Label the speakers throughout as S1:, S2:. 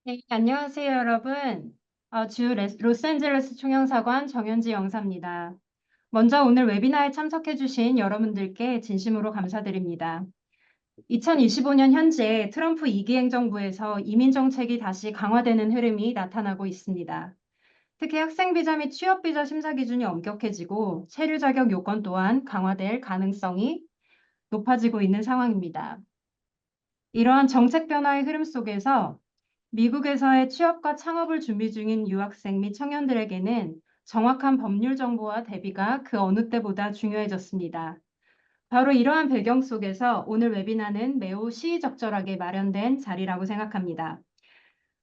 S1: 네, 안녕하세요, 여러분. 로스앤젤레스 총영사관 정현지 영사입니다. 먼저 오늘 웨비나에 참석해주신 여러분들께 진심으로 감사드립니다. 2025년 현재 트럼프 2기 행정부에서 이민 정책이 다시 강화되는 흐름이 나타나고 있습니다. 특히 학생 비자 및 취업 비자 심사 기준이 엄격해지고 체류 자격 요건 또한 강화될 가능성이 높아지고 있는 상황입니다. 이러한 정책 변화의 흐름 속에서 미국에서의 취업과 창업을 준비 중인 유학생 및 청년들에게는 정확한 법률 정보와 대비가 그 어느 때보다 중요해졌습니다. 바로 이러한 배경 속에서 오늘 웨비나는 매우 시의적절하게 마련된 자리라고 생각합니다.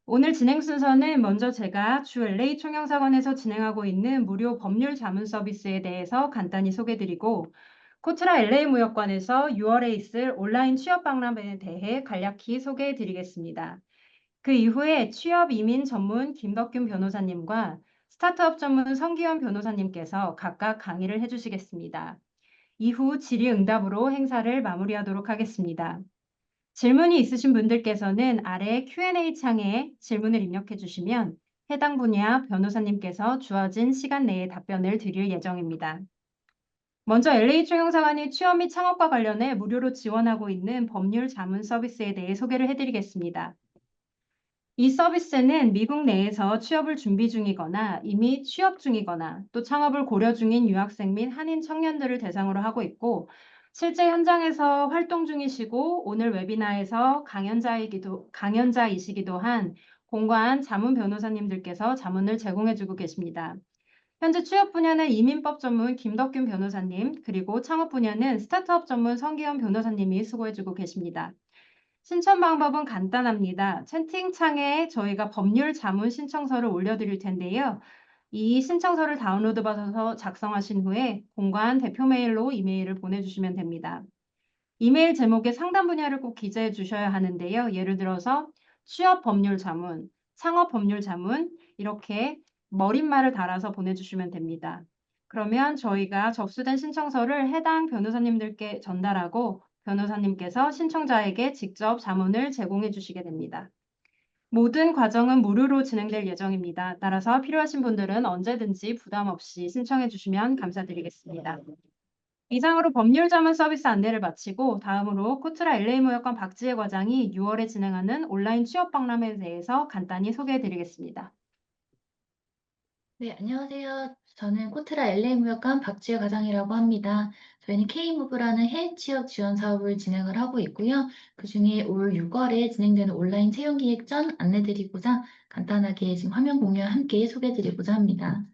S1: 오늘 진행 순서는 먼저 제가 주 LA 총영사관에서 진행하고 있는 무료 법률 자문 서비스에 대해서 간단히 소개드리고 코트라 LA 무역관에서 6월에 있을 온라인 취업 박람회에 대해 간략히 소개해드리겠습니다. 그 이후에 취업 이민 전문 김덕균 변호사님과 스타트업 전문 성기현 변호사님께서 각각 강의를 해주시겠습니다. 이후 질의응답으로 행사를 마무리하도록 하겠습니다. 질문이 있으신 분들께서는 아래 Q&A 창에 질문을 입력해 주시면 해당 분야 변호사님께서 주어진 시간 내에 답변을 드릴 예정입니다. 먼저 LA 총영사관이 취업 및 창업과 관련해 무료로 지원하고 있는 법률 자문 서비스에 대해 소개를 해드리겠습니다. 이 서비스는 미국 내에서 취업을 준비 중이거나 이미 취업 중이거나 또 창업을 고려 중인 유학생 및 한인 청년들을 대상으로 하고 있고 실제 현장에서 활동 중이시고 오늘 웨비나에서 강연자이시기도 한 공관 자문 변호사님들께서 자문을 제공해주고 계십니다. 현재 취업 분야는 이민법 전문 김덕균 변호사님 그리고 창업 분야는 스타트업 전문 성기현 변호사님이 수고해주고 계십니다. 신청 방법은 간단합니다. 채팅창에 저희가 법률 자문 신청서를 올려드릴 텐데요. 이 신청서를 다운로드 받아서 작성하신 후에 공관 대표 메일로 이메일을 보내주시면 됩니다. 이메일 제목에 상담 분야를 꼭 기재해 주셔야 하는데요. 예를 들어서 취업 법률 자문, 창업 법률 자문 이렇게 머릿말을 달아서 보내주시면 됩니다. 그러면 저희가 접수된 신청서를 해당 변호사님들께 전달하고 변호사님께서 신청자에게 직접 자문을 제공해 주시게 됩니다. 모든 과정은 무료로 진행될 예정입니다. 따라서 필요하신 분들은 언제든지 부담 없이 신청해 주시면 감사드리겠습니다. 이상으로 법률 자문 서비스 안내를 마치고 다음으로 코트라 LA 무역관 박지혜 과장이 6월에 진행하는 온라인 취업 박람회에 대해서 간단히 소개해 드리겠습니다.
S2: 네, 안녕하세요. 저는 코트라 LA 무역관 박지혜 과장이라고 합니다. 저희는 K무브라는 해외 취업 지원 사업을 진행을 하고 있고요. 그중에 올 6월에 진행되는 온라인 채용 기획전 안내드리고자 간단하게 지금 화면 공유와 함께 소개해드리고자 합니다.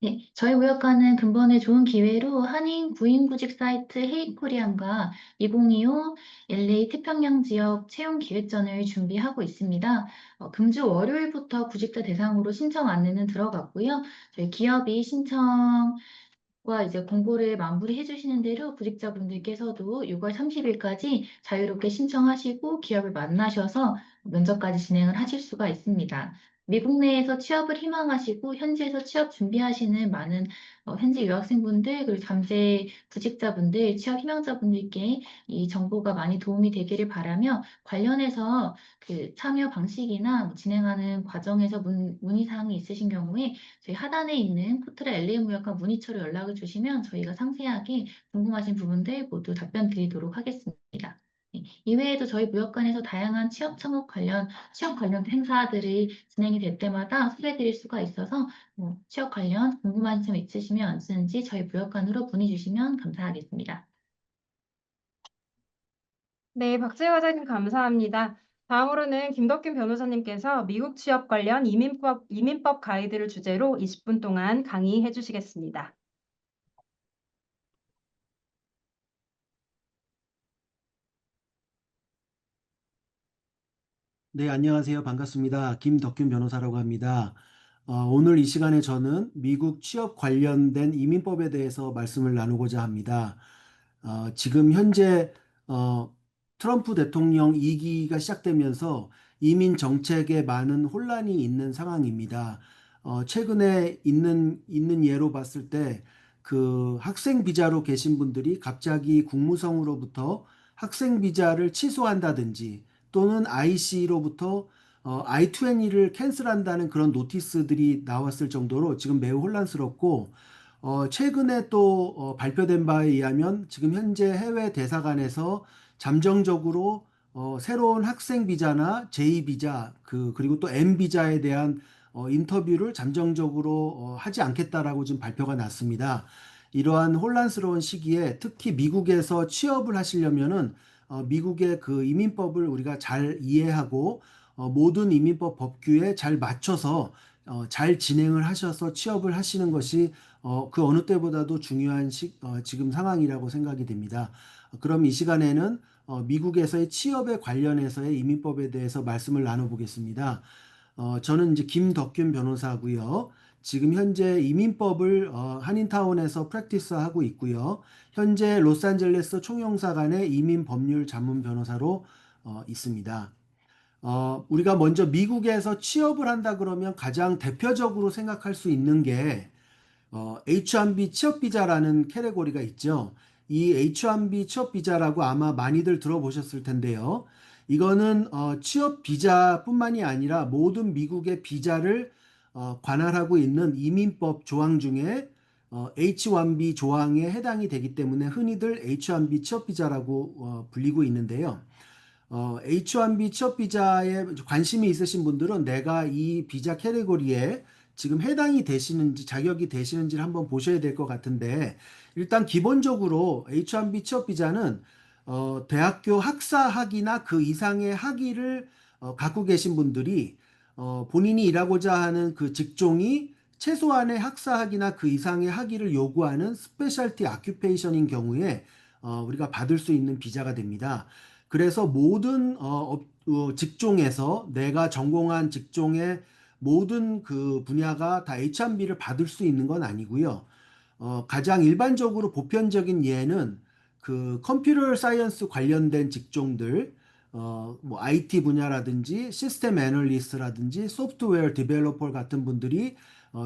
S2: 네, 저희 무역관은 근본에 좋은 기회로 한인 구인구직 사이트 헤이코리안과 2025 LA 태평양 지역 채용 기획전을 준비하고 있습니다. 금주 월요일부터 구직자 대상으로 신청 안내는 들어갔고요. 저희 기업이 신청과 이제 공고를 마무리해 주시는 대로 구직자분들께서도 6월 30일까지 자유롭게 신청하시고 기업을 만나셔서 면접까지 진행을 하실 수가 있습니다. 미국 내에서 취업을 희망하시고 현지에서 취업 준비하시는 많은 현지 유학생분들 그리고 잠재 구직자분들, 취업 희망자분들께 이 정보가 많이 도움이 되기를 바라며 관련해서 그 참여 방식이나 뭐 진행하는 과정에서 문의사항이 있으신 경우에 저희 하단에 있는 코트라 LA 무역과 문의처로 연락을 주시면 저희가 상세하게 궁금하신 부분들 모두 답변 드리도록 하겠습니다. 네, 이외에도 저희 무역관에서 다양한 취업 관련 행사들이 진행이 될 때마다 소개해 드릴 수가 있어서 취업 관련 궁금한 점 있으시면 언제든지 저희 무역관으로 문의 주시면 감사하겠습니다.
S1: 네, 박지혜 과장님 감사합니다. 다음으로는 김덕균 변호사님께서 미국 취업 관련 이민법 가이드를 주제로 20분 동안 강의해 주시겠습니다.
S3: 네, 안녕하세요. 반갑습니다. 김덕균 변호사라고 합니다. 오늘 이 시간에 저는 미국 취업 관련된 이민법에 대해서 말씀을 나누고자 합니다. 지금 현재 트럼프 대통령 2기가 시작되면서 이민 정책에 많은 혼란이 있는 상황입니다. 최근에 있는 예로 봤을 때 그 학생 비자로 계신 분들이 갑자기 국무성으로부터 학생 비자를 취소한다든지 또는 IC로부터 I-20를 캔슬한다는 그런 노티스들이 나왔을 정도로 지금 매우 혼란스럽고, 최근에 또 발표된 바에 의하면 지금 현재 해외 대사관에서 잠정적으로 새로운 학생 비자나 J 비자 그리고 또 M 비자에 대한 인터뷰를 잠정적으로 하지 않겠다라고 지금 발표가 났습니다. 이러한 혼란스러운 시기에 특히 미국에서 취업을 하시려면은 미국의 그 이민법을 우리가 잘 이해하고 모든 이민법 법규에 잘 맞춰서 잘 진행을 하셔서 취업을 하시는 것이 그 어느 때보다도 중요한 지금 상황이라고 생각이 됩니다. 그럼 이 시간에는 미국에서의 취업에 관련해서의 이민법에 대해서 말씀을 나눠보겠습니다. 저는 이제 김덕균 변호사고요. 지금 현재 이민법을 한인타운에서 프랙티스하고 있고요. 현재 로스앤젤레스 총영사관의 이민법률 전문 변호사로 있습니다. 우리가 먼저 미국에서 취업을 한다 그러면 가장 대표적으로 생각할 수 있는 게 H1B 취업 비자라는 캐테고리가 있죠. 이 H1B 취업 비자라고 아마 많이들 들어보셨을 텐데요. 이거는 취업 비자뿐만이 아니라 모든 미국의 비자를 관할하고 있는 이민법 조항 중에 H1B 조항에 해당이 되기 때문에 흔히들 H1B 취업 비자라고 불리고 있는데요. H1B 취업 비자에 관심이 있으신 분들은 내가 이 비자 캐테고리에 지금 해당이 되시는지 자격이 되시는지를 한번 보셔야 될 것 같은데, 일단 기본적으로 H1B 취업 비자는 대학교 학사 학위나 그 이상의 학위를 갖고 계신 분들이 본인이 일하고자 하는 그 직종이 최소한의 학사 학위나 그 이상의 학위를 요구하는 스페셜티 아큐페이션인 경우에 우리가 받을 수 있는 비자가 됩니다. 그래서 모든 직종에서 내가 전공한 직종의 모든 그 분야가 다 H1B를 받을 수 있는 건 아니고요. 가장 일반적으로 보편적인 예는 그 컴퓨터 사이언스 관련된 직종들, 뭐 IT 분야라든지 시스템 애널리스트라든지 소프트웨어 디벨로퍼 같은 분들이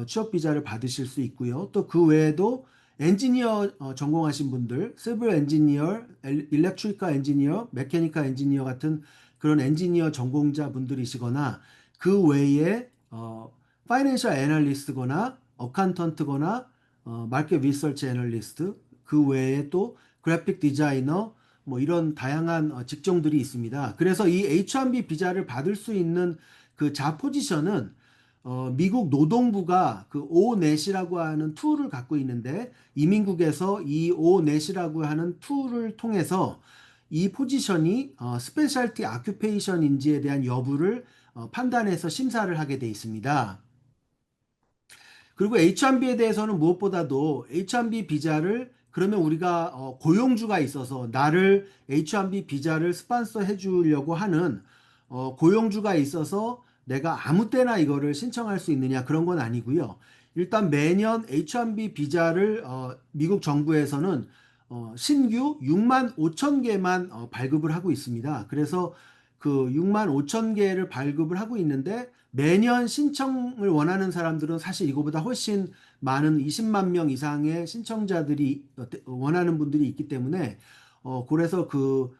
S3: 취업 비자를 받으실 수 있고요. 또 그 외에도 엔지니어 전공하신 분들, 시빌 엔지니어, 일렉트리컬 엔지니어, 메케니컬 엔지니어 같은 그런 엔지니어 전공자 분들이시거나 그 외에 파이낸셜 애널리스트거나 어카운턴트거나 마켓 리서치 애널리스트, 그 외에 또 그래픽 디자이너, 뭐 이런 다양한 직종들이 있습니다. 그래서 이 H1B 비자를 받을 수 있는 그 자 포지션은 미국 노동부가 그 오넷이라고 하는 툴을 갖고 있는데, 이민국에서 이 오넷이라고 하는 툴을 통해서 이 포지션이 스페셜티 아큐페이션인지에 대한 여부를 판단해서 심사를 하게 돼 있습니다. 그리고 H1B에 대해서는 무엇보다도 H1B 비자를 그러면 우리가 고용주가 있어서 나를 H1B 비자를 스폰서 해주려고 하는 고용주가 있어서 내가 아무 때나 이거를 신청할 수 있느냐, 그런 건 아니고요. 일단 매년 H1B 비자를 미국 정부에서는 신규 6만 5천 개만 발급을 하고 있습니다. 그래서 그 6만 5천 개를 발급을 하고 있는데, 매년 신청을 원하는 사람들은 사실 이거보다 훨씬 많은 20만 명 이상의 신청자들이 원하는 분들이 있기 때문에 그래서 그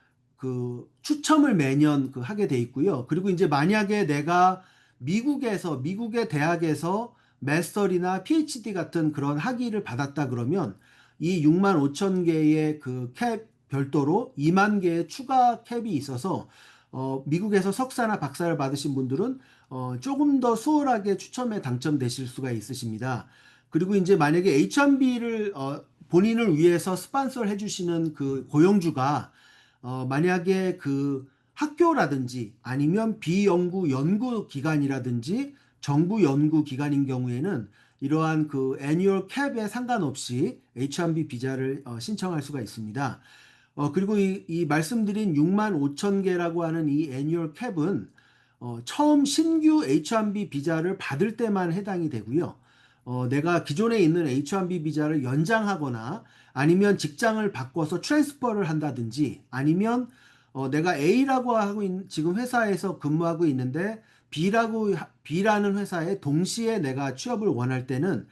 S3: 추첨을 매년 하게 돼 있고요. 그리고 이제 만약에 내가 미국의 대학에서 마스터리나 PhD 같은 그런 학위를 받았다 그러면 이 6만 5천 개의 그 캡 별도로 2만 개의 추가 캡이 있어서 미국에서 석사나 박사를 받으신 분들은 조금 더 수월하게 추첨에 당첨되실 수가 있으십니다. 그리고 이제 만약에 H1B를 본인을 위해서 스폰서를 해주시는 그 고용주가 만약에 그 학교라든지 아니면 비연구 연구 기관이라든지 정부 연구 기관인 경우에는 이러한 그 애뉴얼 캡에 상관없이 H1B 비자를 신청할 수가 있습니다. 그리고 이 말씀드린 6만 5천 개라고 하는 이 애뉴얼 캡은 처음 신규 H1B 비자를 받을 때만 해당이 되고요. 내가 기존에 있는 H1B 비자를 연장하거나 아니면 직장을 바꿔서 트랜스퍼를 한다든지 아니면 내가 A라고 하고 있는 지금 회사에서 근무하고 있는데 B라는 회사에 동시에 내가 취업을 원할 때는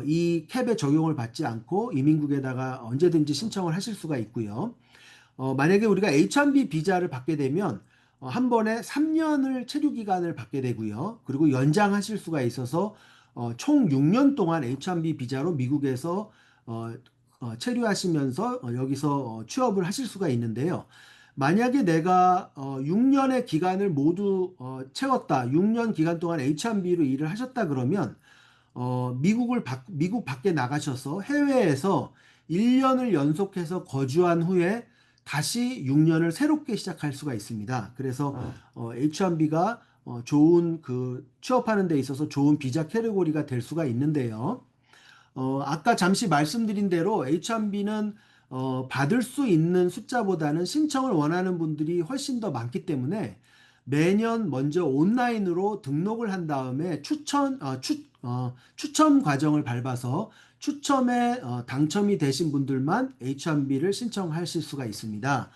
S3: 이 캡에 적용을 받지 않고 이민국에다가 언제든지 신청을 하실 수가 있고요. 만약에 우리가 H1B 비자를 받게 되면 한 번에 3년을 체류 기간을 받게 되고요. 그리고 연장하실 수가 있어서 총 6년 동안 H1B 비자로 미국에서 체류하시면서 여기서 취업을 하실 수가 있는데요. 만약에 내가 6년의 기간을 모두 채웠다. 6년 기간 동안 H1B로 일을 하셨다 그러면 미국 밖에 나가셔서 해외에서 1년을 연속해서 거주한 후에 다시 6년을 새롭게 시작할 수가 있습니다. 그래서 H1B가 좋은 취업하는 데 있어서 좋은 비자 캐테고리가 될 수가 있는데요. 아까 잠시 말씀드린 대로 H1B는 받을 수 있는 숫자보다는 신청을 원하는 분들이 훨씬 더 많기 때문에 매년 먼저 온라인으로 등록을 한 다음에 추첨 과정을 밟아서 추첨에 당첨이 되신 분들만 H1B를 신청하실 수가 있습니다.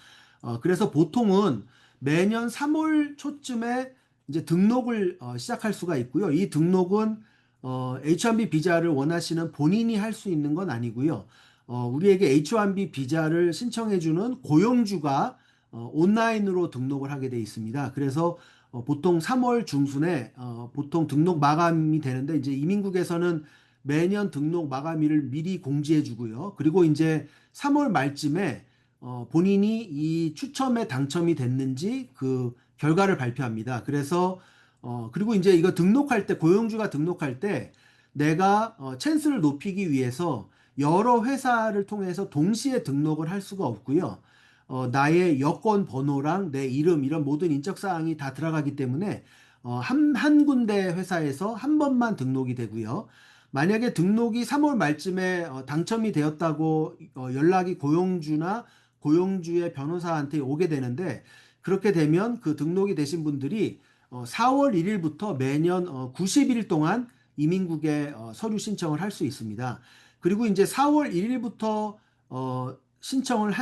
S3: 그래서 보통은 매년 3월 초쯤에 이제 등록을 시작할 수가 있고요. 이 등록은 H1B 비자를 원하시는 본인이 할 수 있는 건 아니고요. 우리에게 H1B 비자를 신청해주는 고용주가 온라인으로 등록을 하게 돼 있습니다. 그래서 보통 3월 중순에 보통 등록 마감이 되는데 이제 이민국에서는 매년 등록 마감일을 미리 공지해 주고요. 그리고 이제 3월 말쯤에 본인이 이 추첨에 당첨이 됐는지 그 결과를 발표합니다. 그래서 그리고 이제 이거 등록할 때 고용주가 등록할 때 내가 찬스를 높이기 위해서 여러 회사를 통해서 동시에 등록을 할 수가 없고요. 나의 여권 번호랑 내 이름 이런 모든 인적 사항이 다 들어가기 때문에 한 군데 회사에서 한 번만 등록이 되고요. 만약에 등록이 3월 말쯤에 당첨이 되었다고 연락이 고용주나 고용주의 변호사한테 오게 되는데 그렇게 되면 그 등록이 되신 분들이 4월 1일부터 매년 90일 동안 이민국에 서류 신청을 할 수 있습니다. 그리고 이제 4월 1일부터 신청을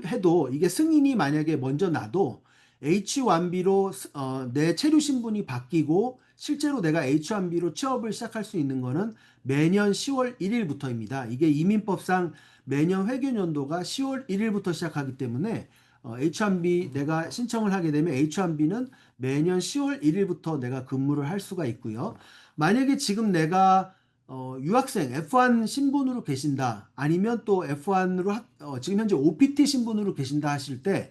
S3: 해도 이게 승인이 만약에 먼저 나도 H1B로 내 체류 신분이 바뀌고 실제로 내가 H1B로 취업을 시작할 수 있는 거는 매년 10월 1일부터입니다. 이게 이민법상 매년 회계 연도가 10월 1일부터 시작하기 때문에 H1B 내가 신청을 하게 되면 H1B는 매년 10월 1일부터 내가 근무를 할 수가 있고요. 만약에 지금 내가 유학생 F1 신분으로 계신다. 아니면 또 F1으로 지금 현재 OPT 신분으로 계신다 하실 때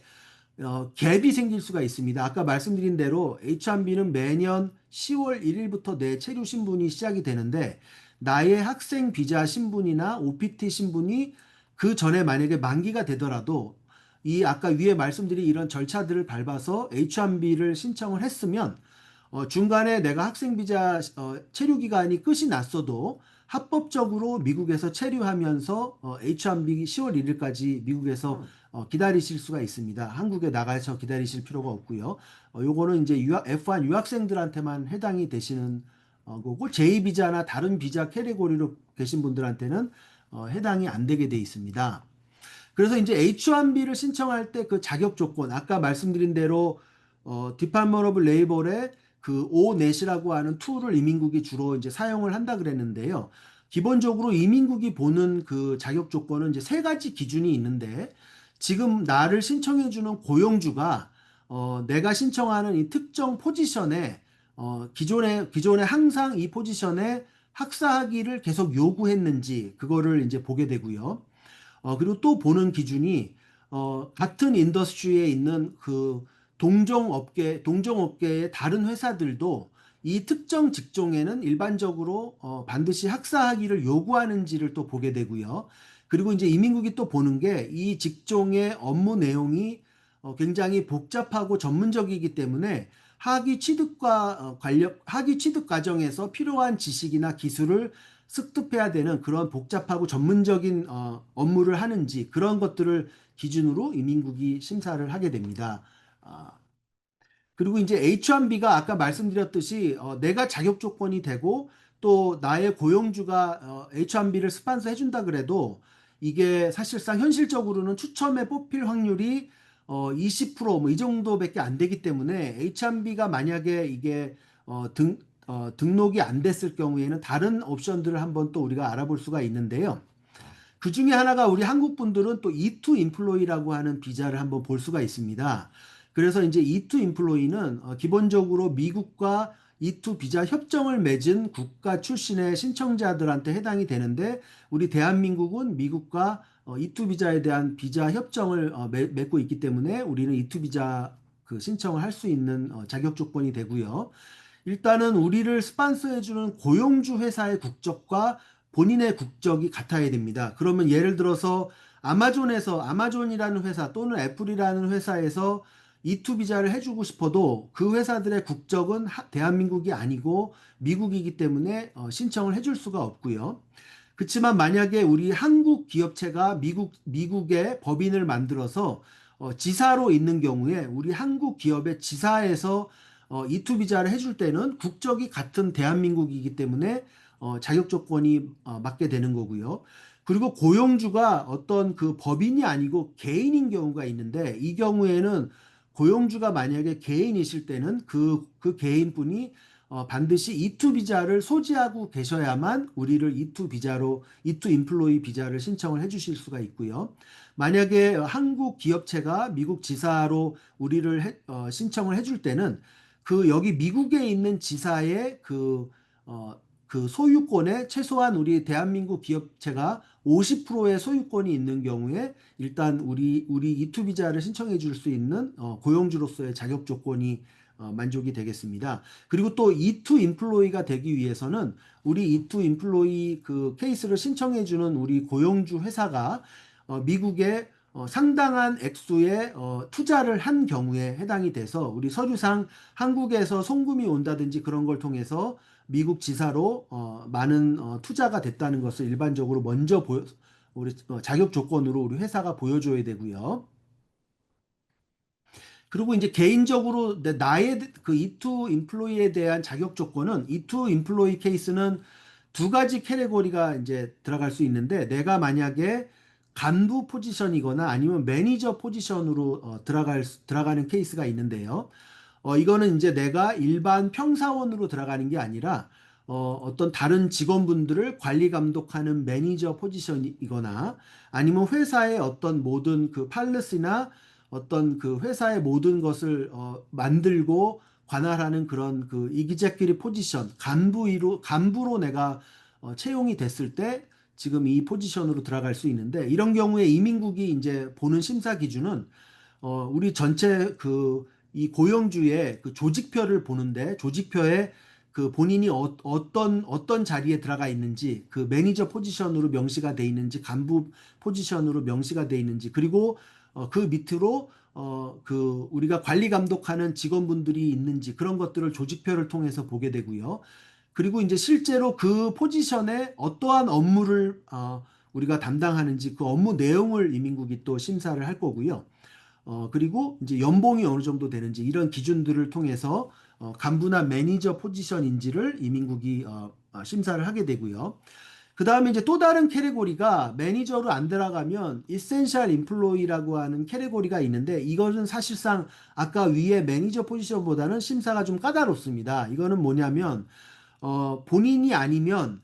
S3: 갭이 생길 수가 있습니다. 아까 말씀드린 대로 H1B는 매년 10월 1일부터 내 체류 신분이 시작이 되는데 나의 학생 비자 신분이나 OPT 신분이 그 전에 만약에 만기가 되더라도 이 아까 위에 말씀드린 이런 절차들을 밟아서 H1B를 신청을 했으면 중간에 내가 학생 비자 체류 기간이 끝이 났어도 합법적으로 미국에서 체류하면서 H1B 10월 1일까지 미국에서 기다리실 수가 있습니다. 한국에 나가서 기다리실 필요가 없고요. 요거는 이제 F1 유학생들한테만 해당이 되시는 거고 제2 비자나 다른 비자 캐테고리로 계신 분들한테는 해당이 안 되게 돼 있습니다. 그래서 이제 H1B를 신청할 때 그 자격 조건 아까 말씀드린 대로 Department of Labor의 그 O-NET이라고 하는 툴을 이민국이 주로 이제 사용을 한다 그랬는데요. 기본적으로 이민국이 보는 그 자격 조건은 이제 세 가지 기준이 있는데 지금 나를 신청해주는 고용주가 내가 신청하는 이 특정 포지션에 기존에 항상 이 포지션에 학사학위를 계속 요구했는지 그거를 이제 보게 되고요. 그리고 또 보는 기준이 같은 인더스트리에 있는 그 동종업계의 다른 회사들도 이 특정 직종에는 일반적으로 반드시 학사학위를 요구하는지를 또 보게 되고요. 그리고 이제 이민국이 또 보는 게 이 직종의 업무 내용이 굉장히 복잡하고 전문적이기 때문에 학위 취득 과정에서 필요한 지식이나 기술을 습득해야 되는 그런 복잡하고 전문적인 업무를 하는지 그런 것들을 기준으로 이민국이 심사를 하게 됩니다. 그리고 이제 H1B가 아까 말씀드렸듯이 내가 자격 조건이 되고 또 나의 고용주가 H1B를 스폰서 해준다 그래도 이게 사실상 현실적으로는 추첨에 뽑힐 확률이 20%뭐 이 정도밖에 안 되기 때문에 H1B가 만약에 이게 등록이 안 됐을 경우에는 다른 옵션들을 한번 또 우리가 알아볼 수가 있는데요. 그 중에 하나가 우리 한국 분들은 또 E2 인플로이라고 하는 비자를 한번 볼 수가 있습니다. 그래서 이제 E2 인플로이는 기본적으로 미국과 E2 비자 협정을 맺은 국가 출신의 신청자들한테 해당이 되는데 우리 대한민국은 미국과 E2 비자에 대한 비자 협정을 맺고 있기 때문에 우리는 E2 비자 그 신청을 할 수 있는 자격 조건이 되고요. 일단은 우리를 스폰서해주는 고용주 회사의 국적과 본인의 국적이 같아야 됩니다. 그러면 예를 들어서 아마존이라는 회사 또는 애플이라는 회사에서 E2 비자를 해주고 싶어도 그 회사들의 국적은 대한민국이 아니고 미국이기 때문에 신청을 해줄 수가 없고요. 그렇지만 만약에 우리 한국 기업체가 미국의 법인을 만들어서 지사로 있는 경우에 우리 한국 기업의 지사에서 E2 비자를 해줄 때는 국적이 같은 대한민국이기 때문에 자격 조건이 맞게 되는 거고요. 그리고 고용주가 어떤 그 법인이 아니고 개인인 경우가 있는데 이 경우에는 고용주가 만약에 개인이실 때는 그 개인분이 반드시 E2 비자를 소지하고 계셔야만 우리를 E2 인플로이 비자를 신청을 해 주실 수가 있고요. 만약에 한국 기업체가 미국 지사로 우리를 신청을 해줄 때는 여기 미국에 있는 지사의 그 소유권에 최소한 우리 대한민국 기업체가 50%의 소유권이 있는 경우에 일단 우리 E2 비자를 신청해 줄 수 있는 고용주로서의 자격 조건이 만족이 되겠습니다. 그리고 또 E2 인플로이가 되기 위해서는 우리 E2 인플로이 그 케이스를 신청해 주는 우리 고용주 회사가 미국에 상당한 액수의 투자를 한 경우에 해당이 돼서 우리 서류상 한국에서 송금이 온다든지 그런 걸 통해서 미국 지사로 많은 투자가 됐다는 것을 일반적으로 먼저 우리 자격 조건으로 우리 회사가 보여줘야 되고요. 그리고 이제 개인적으로 나의 그 E2 인플로이에 대한 자격 조건은 E2 인플로이 케이스는 두 가지 캐테고리가 이제 들어갈 수 있는데 내가 만약에 간부 포지션이거나 아니면 매니저 포지션으로 들어가는 케이스가 있는데요. 이거는 이제 내가 일반 평사원으로 들어가는 게 아니라 어떤 다른 직원분들을 관리 감독하는 매니저 포지션이거나 아니면 회사의 어떤 모든 그 팔리시나 어떤 그 회사의 모든 것을 만들고 관할하는 그런 그 이기제끼리 포지션 간부로 내가 채용이 됐을 때 지금 이 포지션으로 들어갈 수 있는데 이런 경우에 이민국이 이제 보는 심사 기준은 우리 전체 이 고용주의 그 조직표를 보는데 조직표에 그 본인이 어떤 자리에 들어가 있는지 그 매니저 포지션으로 명시가 돼 있는지 간부 포지션으로 명시가 돼 있는지 그리고 그 밑으로 그 우리가 관리 감독하는 직원분들이 있는지 그런 것들을 조직표를 통해서 보게 되고요. 그리고 이제 실제로 그 포지션에 어떠한 업무를 우리가 담당하는지 그 업무 내용을 이민국이 또 심사를 할 거고요. 그리고 이제 연봉이 어느 정도 되는지 이런 기준들을 통해서 간부나 매니저 포지션인지를 이민국이 심사를 하게 되고요. 그 다음에 이제 또 다른 캐테고리가 매니저로 안 들어가면 이센셜 인플로이라고 하는 캐테고리가 있는데 이거는 사실상 아까 위에 매니저 포지션보다는 심사가 좀 까다롭습니다. 이거는 뭐냐면 본인이 아니면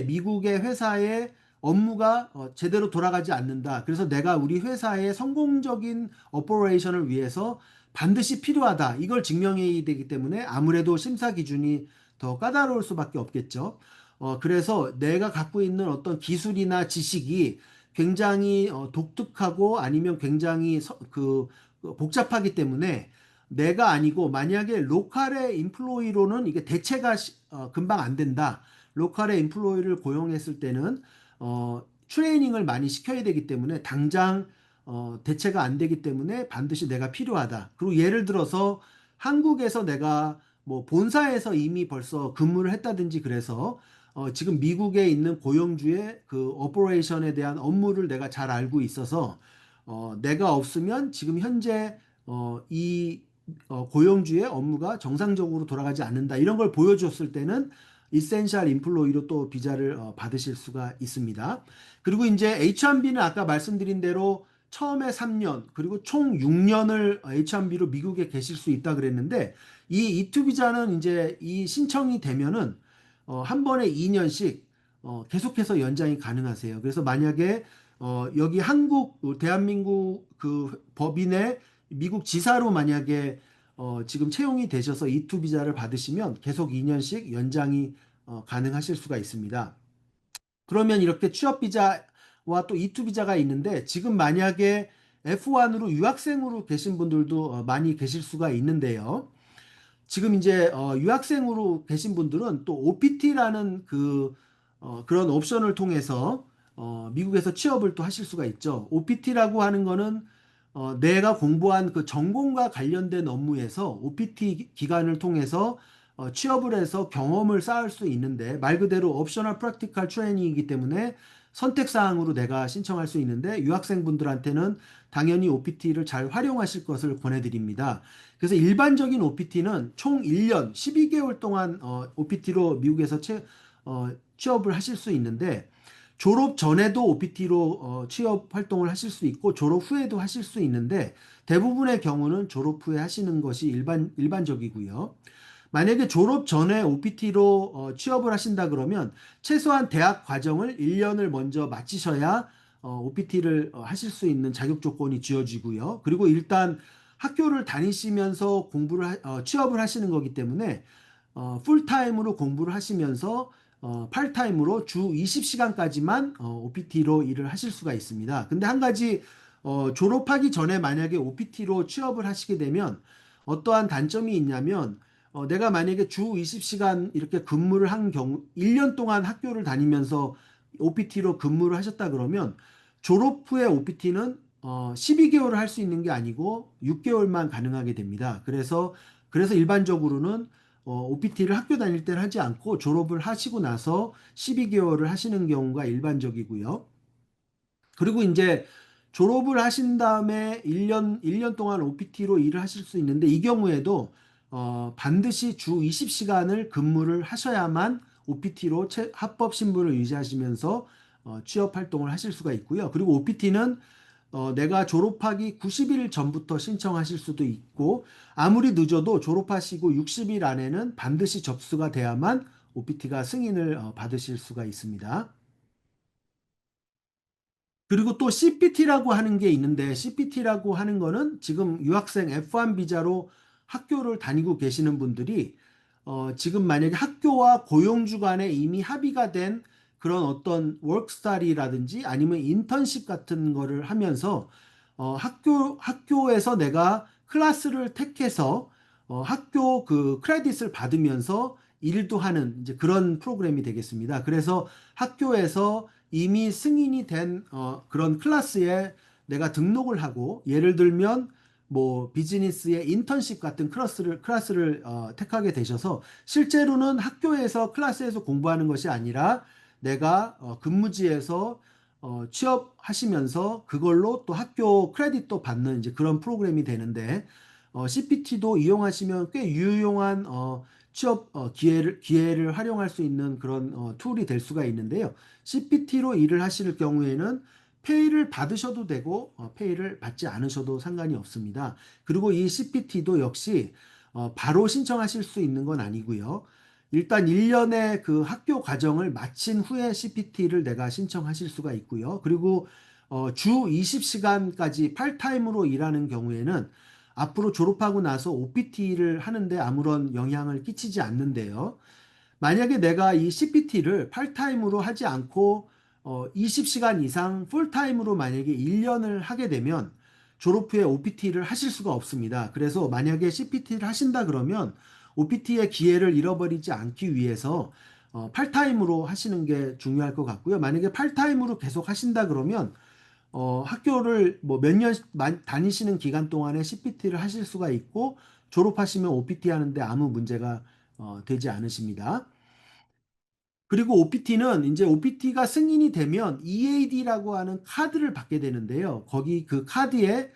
S3: 미국의 회사에 업무가 제대로 돌아가지 않는다. 그래서 내가 우리 회사의 성공적인 오퍼레이션을 위해서 반드시 필요하다. 이걸 증명해야 되기 때문에 아무래도 심사 기준이 더 까다로울 수밖에 없겠죠. 그래서 내가 갖고 있는 어떤 기술이나 지식이 굉장히 독특하고 아니면 굉장히 복잡하기 때문에 내가 아니고 만약에 로컬의 인플로이로는 이게 대체가 금방 안 된다. 로컬의 인플로이를 고용했을 때는 트레이닝을 많이 시켜야 되기 때문에 당장 대체가 안 되기 때문에 반드시 내가 필요하다. 그리고 예를 들어서 한국에서 내가 뭐 본사에서 이미 벌써 근무를 했다든지 그래서 지금 미국에 있는 고용주의 그 오퍼레이션에 대한 업무를 내가 잘 알고 있어서 내가 없으면 지금 현재 이 고용주의 업무가 정상적으로 돌아가지 않는다. 이런 걸 보여줬을 때는 이센셜 인플로이로 또 비자를 받으실 수가 있습니다. 그리고 이제 H1B는 아까 말씀드린 대로 처음에 3년 그리고 총 6년을 H1B로 미국에 계실 수 있다 그랬는데 이 E2 비자는 이제 이 신청이 되면은 한 번에 2년씩 계속해서 연장이 가능하세요. 그래서 만약에 여기 대한민국 그 법인의 미국 지사로 만약에 지금 채용이 되셔서 E2 비자를 받으시면 계속 2년씩 연장이 가능하실 수가 있습니다. 그러면 이렇게 취업 비자와 또 E2 비자가 있는데 지금 만약에 F1으로 유학생으로 계신 분들도 많이 계실 수가 있는데요. 지금 이제 유학생으로 계신 분들은 또 OPT라는 그런 옵션을 통해서 미국에서 취업을 또 하실 수가 있죠. OPT라고 하는 거는 내가 공부한 그 전공과 관련된 업무에서 OPT 기간을 통해서 취업을 해서 경험을 쌓을 수 있는데 말 그대로 옵셔널 프랙티컬 트레이닝이기 때문에 선택사항으로 내가 신청할 수 있는데 유학생분들한테는 당연히 OPT를 잘 활용하실 것을 권해드립니다. 그래서 일반적인 OPT는 총 1년 12개월 동안 OPT로 미국에서 취업을 하실 수 있는데 졸업 전에도 OPT로 취업 활동을 하실 수 있고 졸업 후에도 하실 수 있는데 대부분의 경우는 졸업 후에 하시는 것이 일반적이고요. 만약에 졸업 전에 OPT로 취업을 하신다 그러면 최소한 대학 과정을 1년을 먼저 마치셔야 OPT를 하실 수 있는 자격 조건이 주어지고요. 그리고 일단 학교를 다니시면서 취업을 하시는 거기 때문에 풀타임으로 공부를 하시면서 팔타임으로 주 20시간까지만 OPT로 일을 하실 수가 있습니다. 근데 한 가지 졸업하기 전에 만약에 OPT로 취업을 하시게 되면 어떠한 단점이 있냐면 내가 만약에 주 20시간 이렇게 근무를 한 경우 1년 동안 학교를 다니면서 OPT로 근무를 하셨다 그러면 졸업 후에 OPT는 12개월을 할 수 있는 게 아니고 6개월만 가능하게 됩니다. 그래서 일반적으로는 OPT를 학교 다닐 때는 하지 않고 졸업을 하시고 나서 12개월을 하시는 경우가 일반적이고요. 그리고 이제 졸업을 하신 다음에 1년 동안 OPT로 일을 하실 수 있는데 이 경우에도 반드시 주 20시간을 근무를 하셔야만 OPT로 합법 신분을 유지하시면서 취업 활동을 하실 수가 있고요. 그리고 OPT는 내가 졸업하기 90일 전부터 신청하실 수도 있고 아무리 늦어도 졸업하시고 60일 안에는 반드시 접수가 돼야만 OPT가 승인을 받으실 수가 있습니다. 그리고 또 CPT라고 하는 게 있는데 CPT라고 하는 거는 지금 유학생 F1 비자로 학교를 다니고 계시는 분들이 지금 만약에 학교와 고용주 간에 이미 합의가 된 그런 어떤 워크스타디라든지 아니면 인턴십 같은 거를 하면서 학교에서 내가 클래스를 택해서 학교 그 크레딧을 받으면서 일도 하는 이제 그런 프로그램이 되겠습니다. 그래서 학교에서 이미 승인이 된 그런 클래스에 내가 등록을 하고 예를 들면 뭐 비즈니스의 인턴십 같은 클래스를 택하게 되셔서 실제로는 학교에서 클래스에서 공부하는 것이 아니라 내가 근무지에서 취업하시면서 그걸로 또 학교 크레딧도 받는 이제 그런 프로그램이 되는데 CPT도 이용하시면 꽤 유용한 취업 기회를 활용할 수 있는 그런 툴이 될 수가 있는데요. CPT로 일을 하실 경우에는 페이를 받으셔도 되고 페이를 받지 않으셔도 상관이 없습니다. 그리고 이 CPT도 역시 바로 신청하실 수 있는 건 아니고요. 일단 1년의 그 학교 과정을 마친 후에 CPT를 내가 신청하실 수가 있고요. 그리고 주 20시간까지 팔타임으로 일하는 경우에는 앞으로 졸업하고 나서 OPT를 하는데 아무런 영향을 끼치지 않는데요. 만약에 내가 이 CPT를 팔타임으로 하지 않고 20시간 이상 풀타임으로 만약에 1년을 하게 되면 졸업 후에 OPT를 하실 수가 없습니다. 그래서 만약에 CPT를 하신다 그러면 OPT의 기회를 잃어버리지 않기 위해서 팔타임으로 하시는 게 중요할 것 같고요. 만약에 팔타임으로 계속 하신다 그러면 학교를 뭐 몇 년 다니시는 기간 동안에 CPT를 하실 수가 있고 졸업하시면 OPT 하는데 아무 문제가 되지 않으십니다. 그리고 OPT는 이제 OPT가 승인이 되면 EAD라고 하는 카드를 받게 되는데요. 거기 그 카드에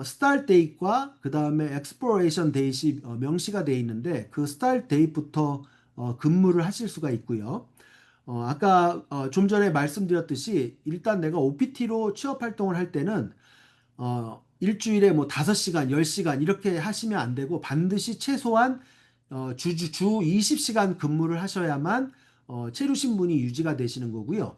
S3: 스타트 데이트과 그 다음에 엑스플로레이션 데이트이 명시가 되어 있는데 그 스타트 데이트부터 근무를 하실 수가 있고요. 아까 좀 전에 말씀드렸듯이 일단 내가 OPT로 취업 활동을 할 때는 일주일에 뭐 5시간, 10시간 이렇게 하시면 안 되고 반드시 최소한 주 20시간 근무를 하셔야만 체류 신분이 유지가 되시는 거고요.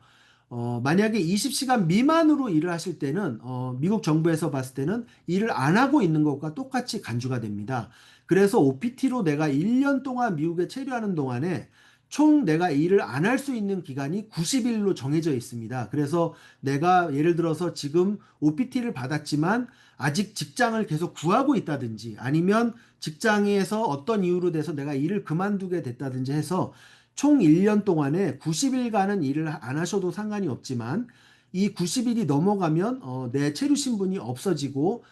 S3: 만약에 20시간 미만으로 일을 하실 때는 미국 정부에서 봤을 때는 일을 안 하고 있는 것과 똑같이 간주가 됩니다. 그래서 OPT로 내가 1년 동안 미국에 체류하는 동안에 총 내가 일을 안 할 수 있는 기간이 90일로 정해져 있습니다. 그래서 내가 예를 들어서 지금 OPT를 받았지만 아직 직장을 계속 구하고 있다든지 아니면 직장에서 어떤 이유로 돼서 내가 일을 그만두게 됐다든지 해서 총 1년 동안에 90일간은 일을 안 하셔도 상관이 없지만 이 90일이 넘어가면 내 체류 신분이 없어지고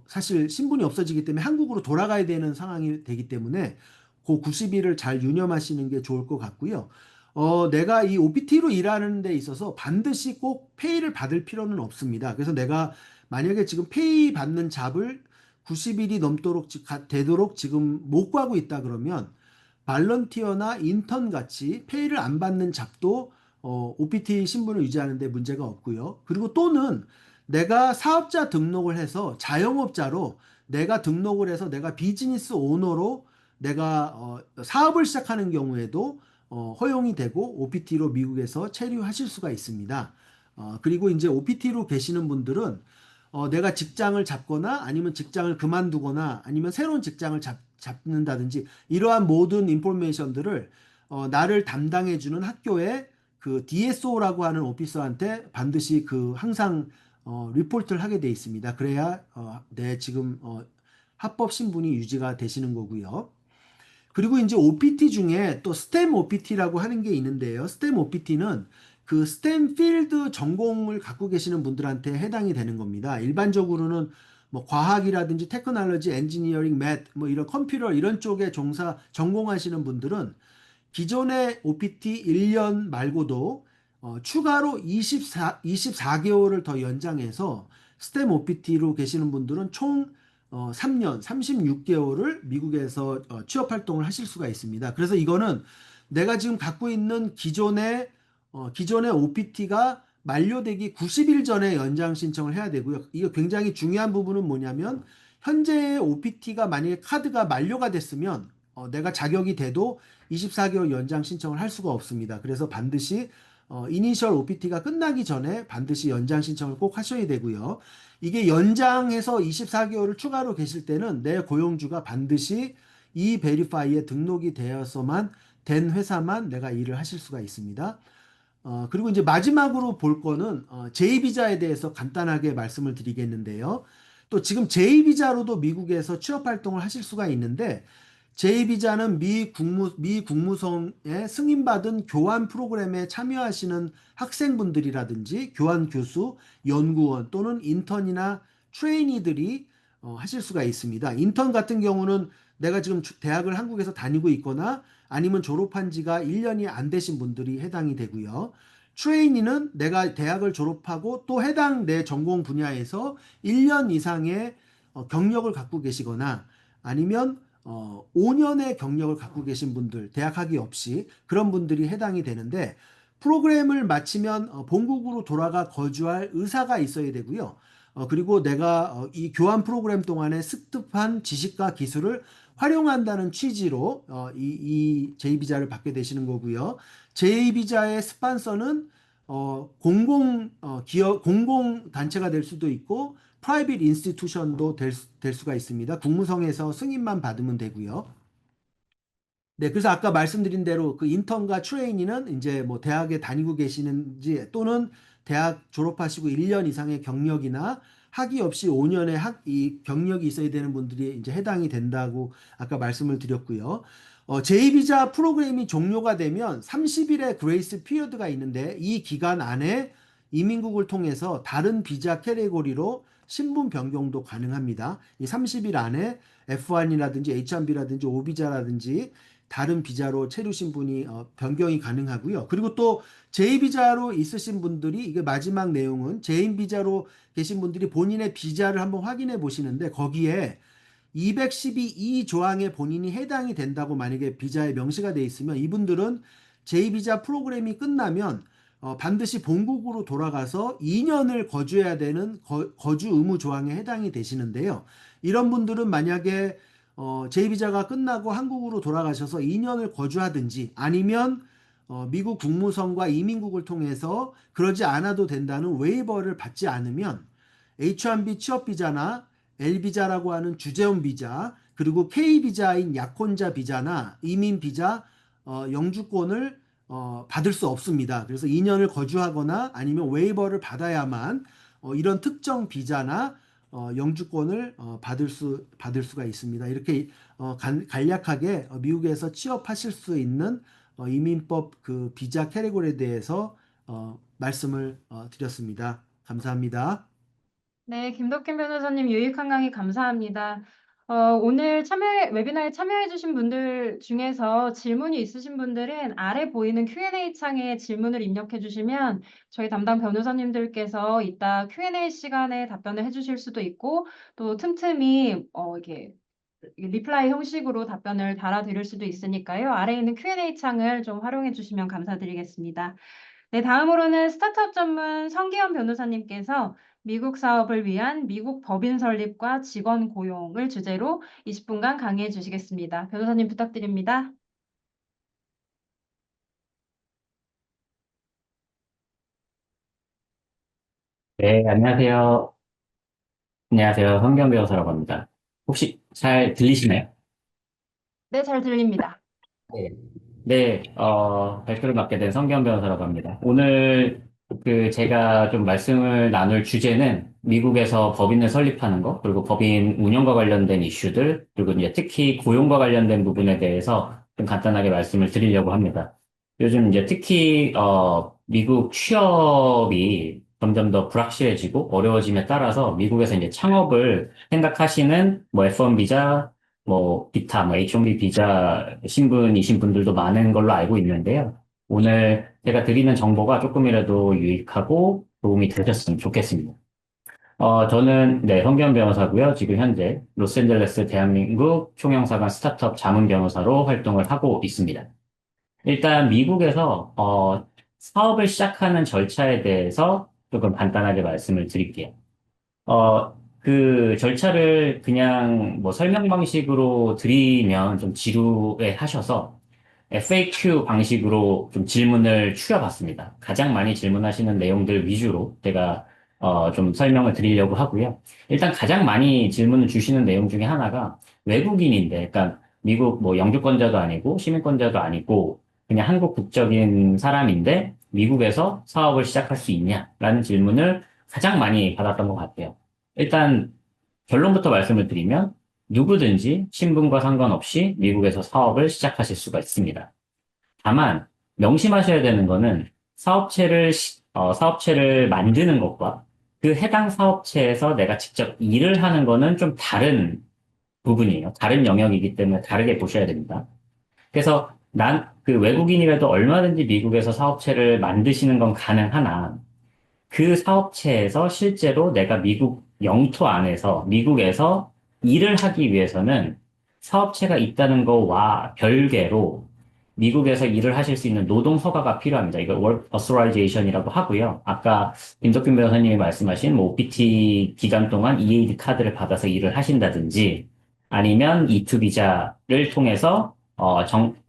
S3: 사실 신분이 없어지기 때문에 한국으로 돌아가야 되는 상황이 되기 때문에 그 90일을 잘 유념하시는 게 좋을 것 같고요. 내가 이 OPT로 일하는 데 있어서 반드시 꼭 페이를 받을 필요는 없습니다. 그래서 내가 만약에 지금 페이 받는 잡을 90일이 넘도록 되도록 지금 못 구하고 있다 그러면 발런티어나 인턴 같이 페이를 안 받는 잡도 OPT 신분을 유지하는 데 문제가 없고요. 그리고 또는 내가 사업자 등록을 해서 자영업자로 내가 등록을 해서 내가 비즈니스 오너로 내가 사업을 시작하는 경우에도 허용이 되고 OPT로 미국에서 체류하실 수가 있습니다. 그리고 이제 OPT로 계시는 분들은 내가 직장을 잡거나 아니면 직장을 그만두거나 아니면 새로운 직장을 잡는다든지 이러한 모든 인포메이션들을 나를 담당해주는 학교의 그 DSO라고 하는 오피서한테 반드시 그 항상 리포트를 하게 돼 있습니다. 그래야 내 지금 합법 신분이 유지가 되시는 거고요. 그리고 이제 OPT 중에 또 스템 OPT라고 하는 게 있는데요. 스템 OPT는 그 스템 필드 전공을 갖고 계시는 분들한테 해당이 되는 겁니다. 일반적으로는 뭐 과학이라든지 테크놀로지, 엔지니어링, 맷, 뭐 이런 컴퓨터 이런 쪽에 전공하시는 분들은 기존의 OPT 1년 말고도 추가로 24개월을 더 연장해서 스템 OPT로 계시는 분들은 총 3년 36개월을 미국에서 취업 활동을 하실 수가 있습니다. 그래서 이거는 내가 지금 갖고 있는 기존의 OPT가 만료되기 90일 전에 연장 신청을 해야 되고요. 이거 굉장히 중요한 부분은 뭐냐면 현재의 OPT가 만약에 카드가 만료가 됐으면 내가 자격이 돼도 24개월 연장 신청을 할 수가 없습니다. 그래서 반드시 이니셜 OPT가 끝나기 전에 반드시 연장 신청을 꼭 하셔야 되고요. 이게 연장해서 24개월을 추가로 계실 때는 내 고용주가 반드시 이 베리파이에 등록이 되어서만 된 회사만 내가 일을 하실 수가 있습니다. 그리고 이제 마지막으로 볼 거는 J비자에 대해서 간단하게 말씀을 드리겠는데요. 또 지금 J비자로도 미국에서 취업 활동을 하실 수가 있는데 J비자는 미 국무성에 승인받은 교환 프로그램에 참여하시는 학생분들이라든지 교환 교수, 연구원 또는 인턴이나 트레이니들이 하실 수가 있습니다. 인턴 같은 경우는 내가 지금 대학을 한국에서 다니고 있거나 아니면 졸업한 지가 1년이 안 되신 분들이 해당이 되고요. 트레이니는 내가 대학을 졸업하고 또 해당 내 전공 분야에서 1년 이상의 경력을 갖고 계시거나 아니면 5년의 경력을 갖고 계신 분들, 대학 학위 없이 그런 분들이 해당이 되는데 프로그램을 마치면 본국으로 돌아가 거주할 의사가 있어야 되고요. 그리고 내가 이 교환 프로그램 동안에 습득한 지식과 기술을 활용한다는 취지로 이 J비자를 받게 되시는 거고요. J비자의 스폰서는 공공 단체가 될 수도 있고 프라이빗 인스티튜션도 될 수가 있습니다. 국무성에서 승인만 받으면 되고요. 네, 그래서 아까 말씀드린 대로 그 인턴과 트레이니는 이제 뭐 대학에 다니고 계시는지 또는 대학 졸업하시고 1년 이상의 경력이나 학위 없이 5년의 이 경력이 있어야 되는 분들이 이제 해당이 된다고 아까 말씀을 드렸고요. J비자 프로그램이 종료가 되면 30일의 그레이스 피리어드가 있는데 이 기간 안에 이민국을 통해서 다른 비자 캐테고리로 신분 변경도 가능합니다. 이 30일 안에 F1이라든지 H1B라든지 O비자라든지 다른 비자로 체류 신분이 변경이 가능하고요. 그리고 또 J비자로 있으신 분들이 이게 마지막 내용은 J비자로 계신 분들이 본인의 비자를 한번 확인해 보시는데 거기에 212 조항에 본인이 해당이 된다고 만약에 비자에 명시가 되어 있으면 이분들은 J비자 프로그램이 끝나면 반드시 본국으로 돌아가서 2년을 거주해야 되는 거주 의무 조항에 해당이 되시는데요. 이런 분들은 만약에 J비자가 끝나고 한국으로 돌아가셔서 2년을 거주하든지 아니면 미국 국무성과 이민국을 통해서 그러지 않아도 된다는 웨이버를 받지 않으면 H1B 취업 비자나 L 비자라고 하는 주재원 비자, 그리고 K 비자인 약혼자 비자나 이민 비자, 영주권을 받을 수 없습니다. 그래서 2년을 거주하거나 아니면 웨이버를 받아야만 이런 특정 비자나 영주권을 받을 수가 있습니다. 이렇게 간략하게 미국에서 취업하실 수 있는 이민법 그 비자 캐테고리에 대해서 말씀을 드렸습니다. 감사합니다.
S1: 네, 김덕균 변호사님 유익한 강의 감사합니다. 오늘 웨비나에 참여해주신 분들 중에서 질문이 있으신 분들은 아래 보이는 Q&A 창에 질문을 입력해 주시면 저희 담당 변호사님들께서 이따 Q&A 시간에 답변을 해주실 수도 있고 또 틈틈이 이렇게 리플라이 형식으로 답변을 달아드릴 수도 있으니까요. 아래에 있는 Q&A 창을 좀 활용해 주시면 감사드리겠습니다. 네, 다음으로는 스타트업 전문 성기현 변호사님께서 미국 사업을 위한 미국 법인 설립과 직원 고용을 주제로 20분간 강의해 주시겠습니다. 변호사님 부탁드립니다.
S4: 네, 안녕하세요. 안녕하세요. 성경 변호사라고 합니다. 혹시 잘 들리시나요?
S1: 네, 잘 들립니다.
S4: 네. 네, 발표를 맡게 된 성경 변호사라고 합니다. 오늘 제가 좀 말씀을 나눌 주제는 미국에서 법인을 설립하는 거, 그리고 법인 운영과 관련된 이슈들, 그리고 이제 특히 고용과 관련된 부분에 대해서 좀 간단하게 말씀을 드리려고 합니다. 요즘 이제 특히, 미국 취업이 점점 더 불확실해지고 어려워짐에 따라서 미국에서 이제 창업을 생각하시는 뭐 F1 비자, 뭐 기타 뭐 H1B 비자 신분이신 분들도 많은 걸로 알고 있는데요. 오늘 제가 드리는 정보가 조금이라도 유익하고 도움이 되셨으면 좋겠습니다. 저는 네, 성기현 변호사고요. 지금 현재 로스앤젤레스 대한민국 총영사관 스타트업 자문 변호사로 활동을 하고 있습니다. 일단 미국에서 사업을 시작하는 절차에 대해서 조금 간단하게 말씀을 드릴게요. 그 절차를 그냥 뭐 설명 방식으로 드리면 좀 지루해 하셔서 FAQ 방식으로 좀 질문을 추려봤습니다. 가장 많이 질문하시는 내용들 위주로 제가 좀 설명을 드리려고 하고요. 일단 가장 많이 질문을 주시는 내용 중에 하나가 외국인인데, 그러니까 미국 뭐 영주권자도 아니고 시민권자도 아니고 그냥 한국 국적인 사람인데 미국에서 사업을 시작할 수 있냐라는 질문을 가장 많이 받았던 것 같아요. 일단 결론부터 말씀을 드리면 누구든지 신분과 상관없이 미국에서 사업을 시작하실 수가 있습니다. 다만 명심하셔야 되는 거는 사업체를 만드는 것과 그 해당 사업체에서 내가 직접 일을 하는 거는 좀 다른 부분이에요. 다른 영역이기 때문에 다르게 보셔야 됩니다. 그래서 그 외국인이라도 얼마든지 미국에서 사업체를 만드시는 건 가능하나 그 사업체에서 실제로 내가 미국 영토 안에서, 미국에서 일을 하기 위해서는 사업체가 있다는 거와 별개로 미국에서 일을 하실 수 있는 노동 허가가 필요합니다. 이걸 Work Authorization이라고 하고요. 아까 김덕균 변호사님이 말씀하신 뭐 OPT 기간 동안 EAD 카드를 받아서 일을 하신다든지 아니면 E2 비자를 통해서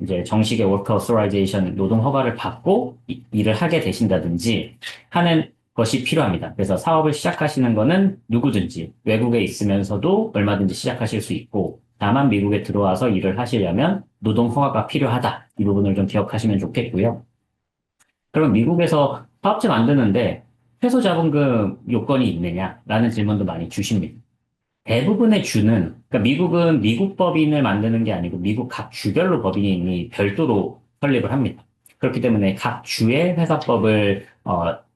S4: 이제 정식의 Work Authorization 노동 허가를 받고 일을 하게 되신다든지 하는 것이 필요합니다. 그래서 사업을 시작하시는 거는 누구든지 외국에 있으면서도 얼마든지 시작하실 수 있고 다만 미국에 들어와서 일을 하시려면 노동 허가가 필요하다. 이 부분을 좀 기억하시면 좋겠고요. 그럼 미국에서 사업체 만드는데 최소 자본금 요건이 있느냐라는 질문도 많이 주십니다. 대부분의 주는, 그러니까 미국은 미국 법인을 만드는 게 아니고 미국 각 주별로 법인이 별도로 설립을 합니다. 그렇기 때문에 각 주의 회사법을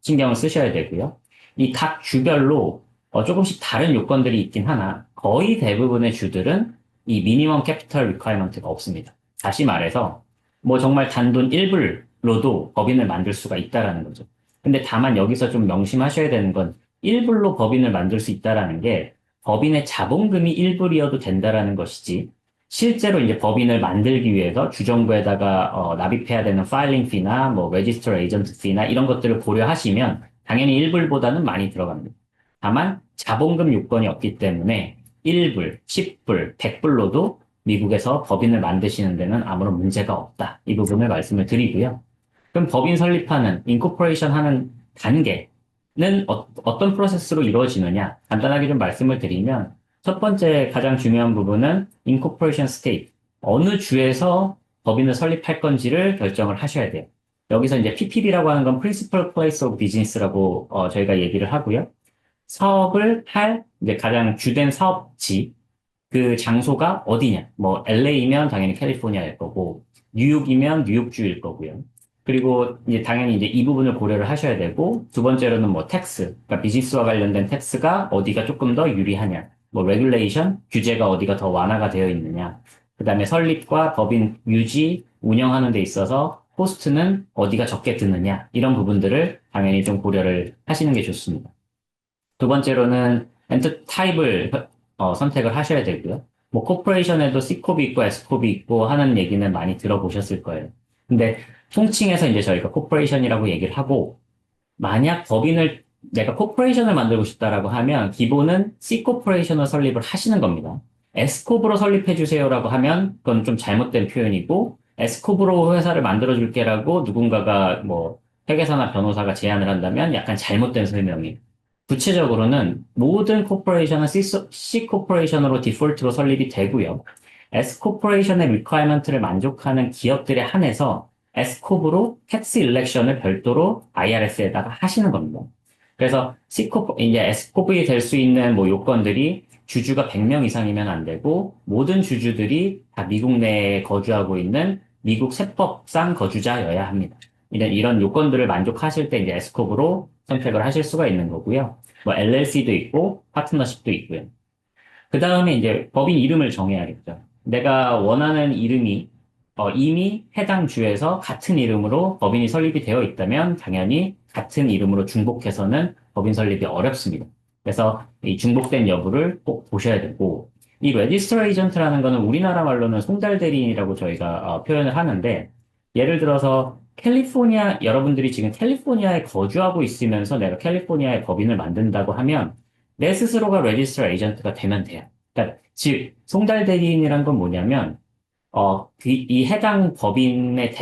S4: 신경을 쓰셔야 되고요. 이 각 주별로 조금씩 다른 요건들이 있긴 하나 거의 대부분의 주들은 이 미니멈 캐피털 리ኳ이먼트가 없습니다. 다시 말해서 뭐 정말 단돈 1불로도 법인을 만들 수가 있다라는 거죠. 근데 다만 여기서 좀 명심하셔야 되는 건 1불로 법인을 만들 수 있다라는 게 법인의 자본금이 1불이어도 된다라는 것이지 실제로 이제 법인을 만들기 위해서 주정부에다가 납입해야 되는 파일링 피나 뭐 레지스터 에이전트 피나 이런 것들을 고려하시면 당연히 1불보다는 많이 들어갑니다. 다만 자본금 요건이 없기 때문에 1불, 10불, 100불로도 미국에서 법인을 만드시는 데는 아무런 문제가 없다. 이 부분을 말씀을 드리고요. 그럼 법인 설립하는, 인코퍼레이션 하는 단계는 어떤 프로세스로 이루어지느냐? 간단하게 좀 말씀을 드리면, 첫 번째 가장 중요한 부분은 인코퍼레이션 스테이트. 어느 주에서 법인을 설립할 건지를 결정을 하셔야 돼요. 여기서 이제 PPB라고 하는 건 Principal Place of Business라고 저희가 얘기를 하고요. 사업을 할 이제 가장 주된 사업지, 그 장소가 어디냐? 뭐 LA이면 당연히 캘리포니아일 거고, 뉴욕이면 뉴욕주일 거고요. 그리고 이제 당연히 이제 이 부분을 고려를 하셔야 되고, 두 번째로는 뭐 텍스, 그러니까 비즈니스와 관련된 텍스가 어디가 조금 더 유리하냐, 뭐 레귤레이션, 규제가 어디가 더 완화가 되어 있느냐, 그다음에 설립과 법인 유지, 운영하는 데 있어서 코스트는 어디가 적게 드느냐, 이런 부분들을 당연히 좀 고려를 하시는 게 좋습니다. 두 번째로는 엔터 타입을 선택을 하셔야 되고요. 뭐 코퍼레이션에도 C컵이 있고 S컵이 있고 하는 얘기는 많이 들어보셨을 거예요. 근데 통칭해서 이제 저희가 코퍼레이션이라고 얘기를 하고, 만약 법인을 내가 코퍼레이션을 만들고 싶다라고 하면 기본은 C코퍼레이션을 설립을 하시는 겁니다. S컵으로 설립해 주세요라고 하면 그건 좀 잘못된 표현이고, S컵으로 회사를 만들어 줄게라고 누군가가 뭐 회계사나 변호사가 제안을 한다면 약간 잘못된 설명이에요. 구체적으로는 모든 코퍼레이션은 C 코퍼레이션으로 디폴트로 설립이 되고요. S 코퍼레이션의 리퀘어먼트를 만족하는 기업들에 한해서 S 콥으로 텍스 일렉션을 별도로 IRS에다가 하시는 겁니다. 그래서 C 콥 이제 S 콥이 될 수 있는 뭐 요건들이 주주가 100명 이상이면 안 되고, 모든 주주들이 다 미국 내에 거주하고 있는 미국 세법상 거주자여야 합니다. 이런 요건들을 만족하실 때 이제 S컵으로 선택을 하실 수가 있는 거고요. 뭐 LLC도 있고 파트너십도 있고요. 그 다음에 이제 법인 이름을 정해야겠죠. 내가 원하는 이름이 이미 해당 주에서 같은 이름으로 법인이 설립이 되어 있다면 당연히 같은 이름으로 중복해서는 법인 설립이 어렵습니다. 그래서 이 중복된 여부를 꼭 보셔야 되고, 이 레지스터 에이전트라는 거는 우리나라 말로는 송달 대리인이라고 저희가 표현을 하는데, 예를 들어서 캘리포니아, 여러분들이 지금 캘리포니아에 거주하고 있으면서 내가 캘리포니아에 법인을 만든다고 하면 내 스스로가 레지스터 에이전트가 되면 돼요. 그러니까 즉 송달 대리인이란 건 뭐냐면 이 해당 법인의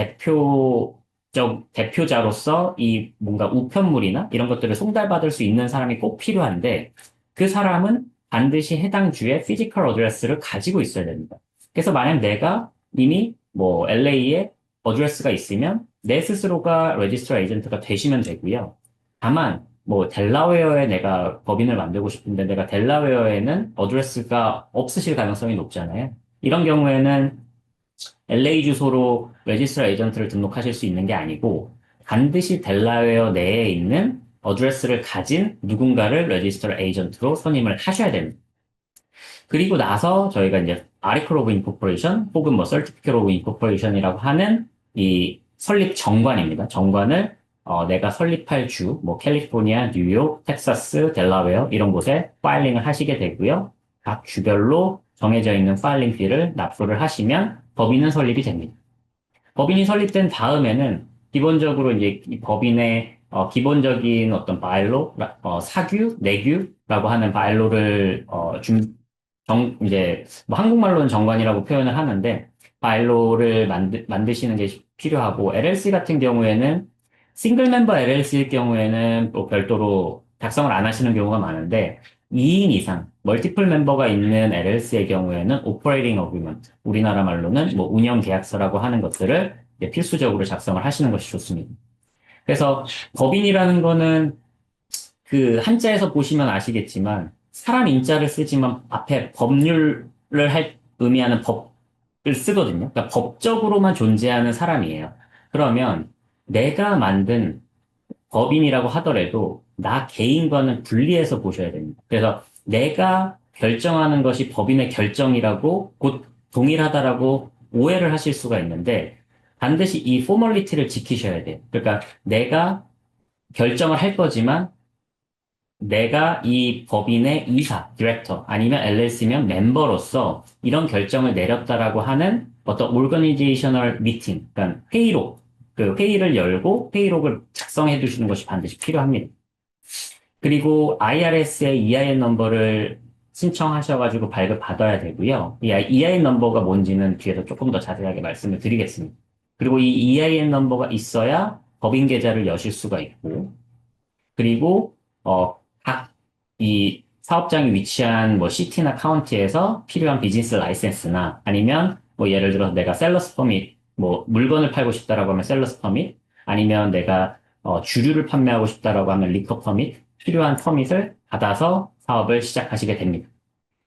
S4: 대표자로서 이 뭔가 우편물이나 이런 것들을 송달받을 수 있는 사람이 꼭 필요한데, 그 사람은 반드시 해당 주의 피지컬 어드레스를 가지고 있어야 됩니다. 그래서 만약 내가 이미 뭐 LA에 어드레스가 있으면 내 스스로가 레지스터 에이전트가 되시면 되고요. 다만 뭐 델라웨어에 내가 법인을 만들고 싶은데 내가 델라웨어에는 어드레스가 없으실 가능성이 높잖아요. 이런 경우에는 LA 주소로 레지스터 에이전트를 등록하실 수 있는 게 아니고, 반드시 델라웨어 내에 있는 어드레스를 가진 누군가를 레지스터 에이전트로 선임을 하셔야 됩니다. 그리고 나서 저희가 이제 아리클 오브 인코퍼레이션 혹은 뭐 서티피켓 오브 인코퍼레이션이라고 하는 이 설립 정관입니다. 정관을 내가 설립할 주, 뭐 캘리포니아, 뉴욕, 텍사스, 델라웨어 이런 곳에 파일링을 하시게 되고요. 각 주별로 정해져 있는 파일링 피를 납부를 하시면 법인은 설립이 됩니다. 법인이 설립된 다음에는 기본적으로 이제 이 법인의 기본적인 어떤 바일로, 사규, 내규라고 하는 바일로를 이제 뭐 한국말로는 정관이라고 표현을 하는데, 바일로를 만드시는 게 필요하고, LLC 같은 경우에는 싱글 멤버 LLC일 경우에는 또 별도로 작성을 안 하시는 경우가 많은데, 2인 이상, 멀티플 멤버가 있는 LLC의 경우에는 오퍼레이팅 어그리먼트, 우리나라 말로는 뭐 운영 계약서라고 하는 것들을 이제 필수적으로 작성을 하시는 것이 좋습니다. 그래서 법인이라는 거는 그 한자에서 보시면 아시겠지만 사람 인자를 쓰지만 앞에 법률을 의미하는 법을 쓰거든요. 그러니까 법적으로만 존재하는 사람이에요. 그러면 내가 만든 법인이라고 하더라도 나 개인과는 분리해서 보셔야 됩니다. 그래서 내가 결정하는 것이 법인의 결정이라고 곧 동일하다라고 오해를 하실 수가 있는데, 반드시 이 포멀리티를 지키셔야 돼요. 그러니까 내가 결정을 할 거지만 내가 이 법인의 이사, 디렉터 아니면 LLC면 멤버로서 이런 결정을 내렸다라고 하는 어떤 오르거니제이셔널 미팅, 그러니까 회의록, 그 회의를 열고 회의록을 작성해 두시는 것이 반드시 필요합니다. 그리고 IRS의 EIN 넘버를 신청하셔가지고 발급받아야 되고요. 이 EIN 넘버가 뭔지는 뒤에서 조금 더 자세하게 말씀을 드리겠습니다. 그리고 이 EIN 넘버가 있어야 법인 계좌를 여실 수가 있고, 그리고 각 이 사업장이 위치한 뭐 시티나 카운티에서 필요한 비즈니스 라이센스나 아니면 뭐 예를 들어 내가 셀러스 퍼밋, 뭐 물건을 팔고 싶다라고 하면 셀러스 퍼밋, 아니면 내가 주류를 판매하고 싶다라고 하면 리커 퍼밋, 필요한 퍼밋을 받아서 사업을 시작하시게 됩니다.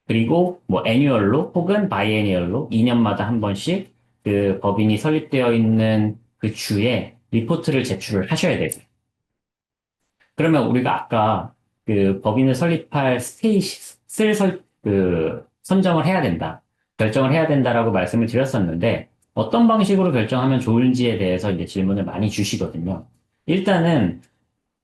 S4: 그리고 뭐 애뉴얼로 혹은 바이애니얼로 2년마다 한 번씩 그 법인이 설립되어 있는 그 주에 리포트를 제출을 하셔야 돼요. 그러면 우리가 아까 그 법인을 설립할 스테이스를 선정을 해야 된다. 결정을 해야 된다라고 말씀을 드렸었는데 어떤 방식으로 결정하면 좋은지에 대해서 이제 질문을 많이 주시거든요. 일단은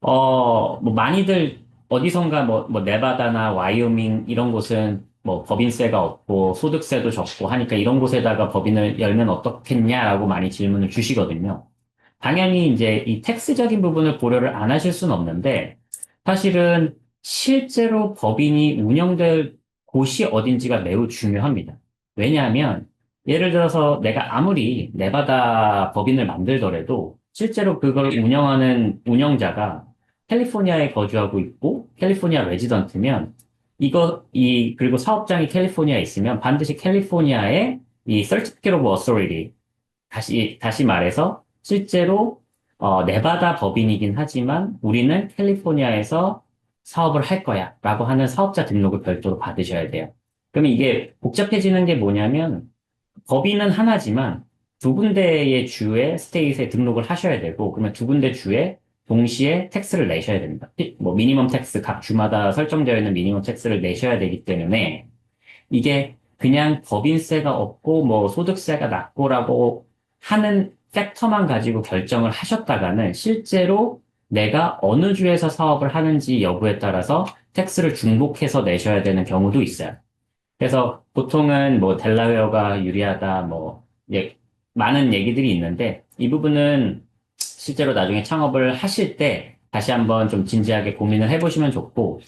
S4: 뭐 많이들 어디선가 뭐 네바다나 와이오밍 이런 곳은 뭐 법인세가 없고 소득세도 적고 하니까 이런 곳에다가 법인을 열면 어떻겠냐라고 많이 질문을 주시거든요. 당연히 이제 이 텍스적인 부분을 고려를 안 하실 수는 없는데 사실은 실제로 법인이 운영될 곳이 어딘지가 매우 중요합니다. 왜냐하면 예를 들어서 내가 아무리 네바다 법인을 만들더라도 실제로 그걸 운영하는 운영자가 캘리포니아에 거주하고 있고 캘리포니아 레지던트면 그리고 사업장이 캘리포니아에 있으면 반드시 캘리포니아의 이 Certificate of Authority 다시 말해서 실제로 네바다 법인이긴 하지만 우리는 캘리포니아에서 사업을 할 거야 라고 하는 사업자 등록을 별도로 받으셔야 돼요. 그러면 이게 복잡해지는 게 뭐냐면 법인은 하나지만 두 군데의 주에 스테이트에 등록을 하셔야 되고 그러면 두 군데 주에 동시에 텍스를 내셔야 됩니다. 뭐 미니멈 텍스 각 주마다 설정되어 있는 미니멈 텍스를 내셔야 되기 때문에 이게 그냥 법인세가 없고 뭐 소득세가 낮고라고 하는 팩터만 가지고 결정을 하셨다가는 실제로 내가 어느 주에서 사업을 하는지 여부에 따라서 텍스를 중복해서 내셔야 되는 경우도 있어요. 그래서 보통은 뭐 델라웨어가 유리하다 뭐 많은 얘기들이 있는데 이 부분은 실제로 나중에 창업을 하실 때 다시 한번 좀 진지하게 고민을 해보시면 좋고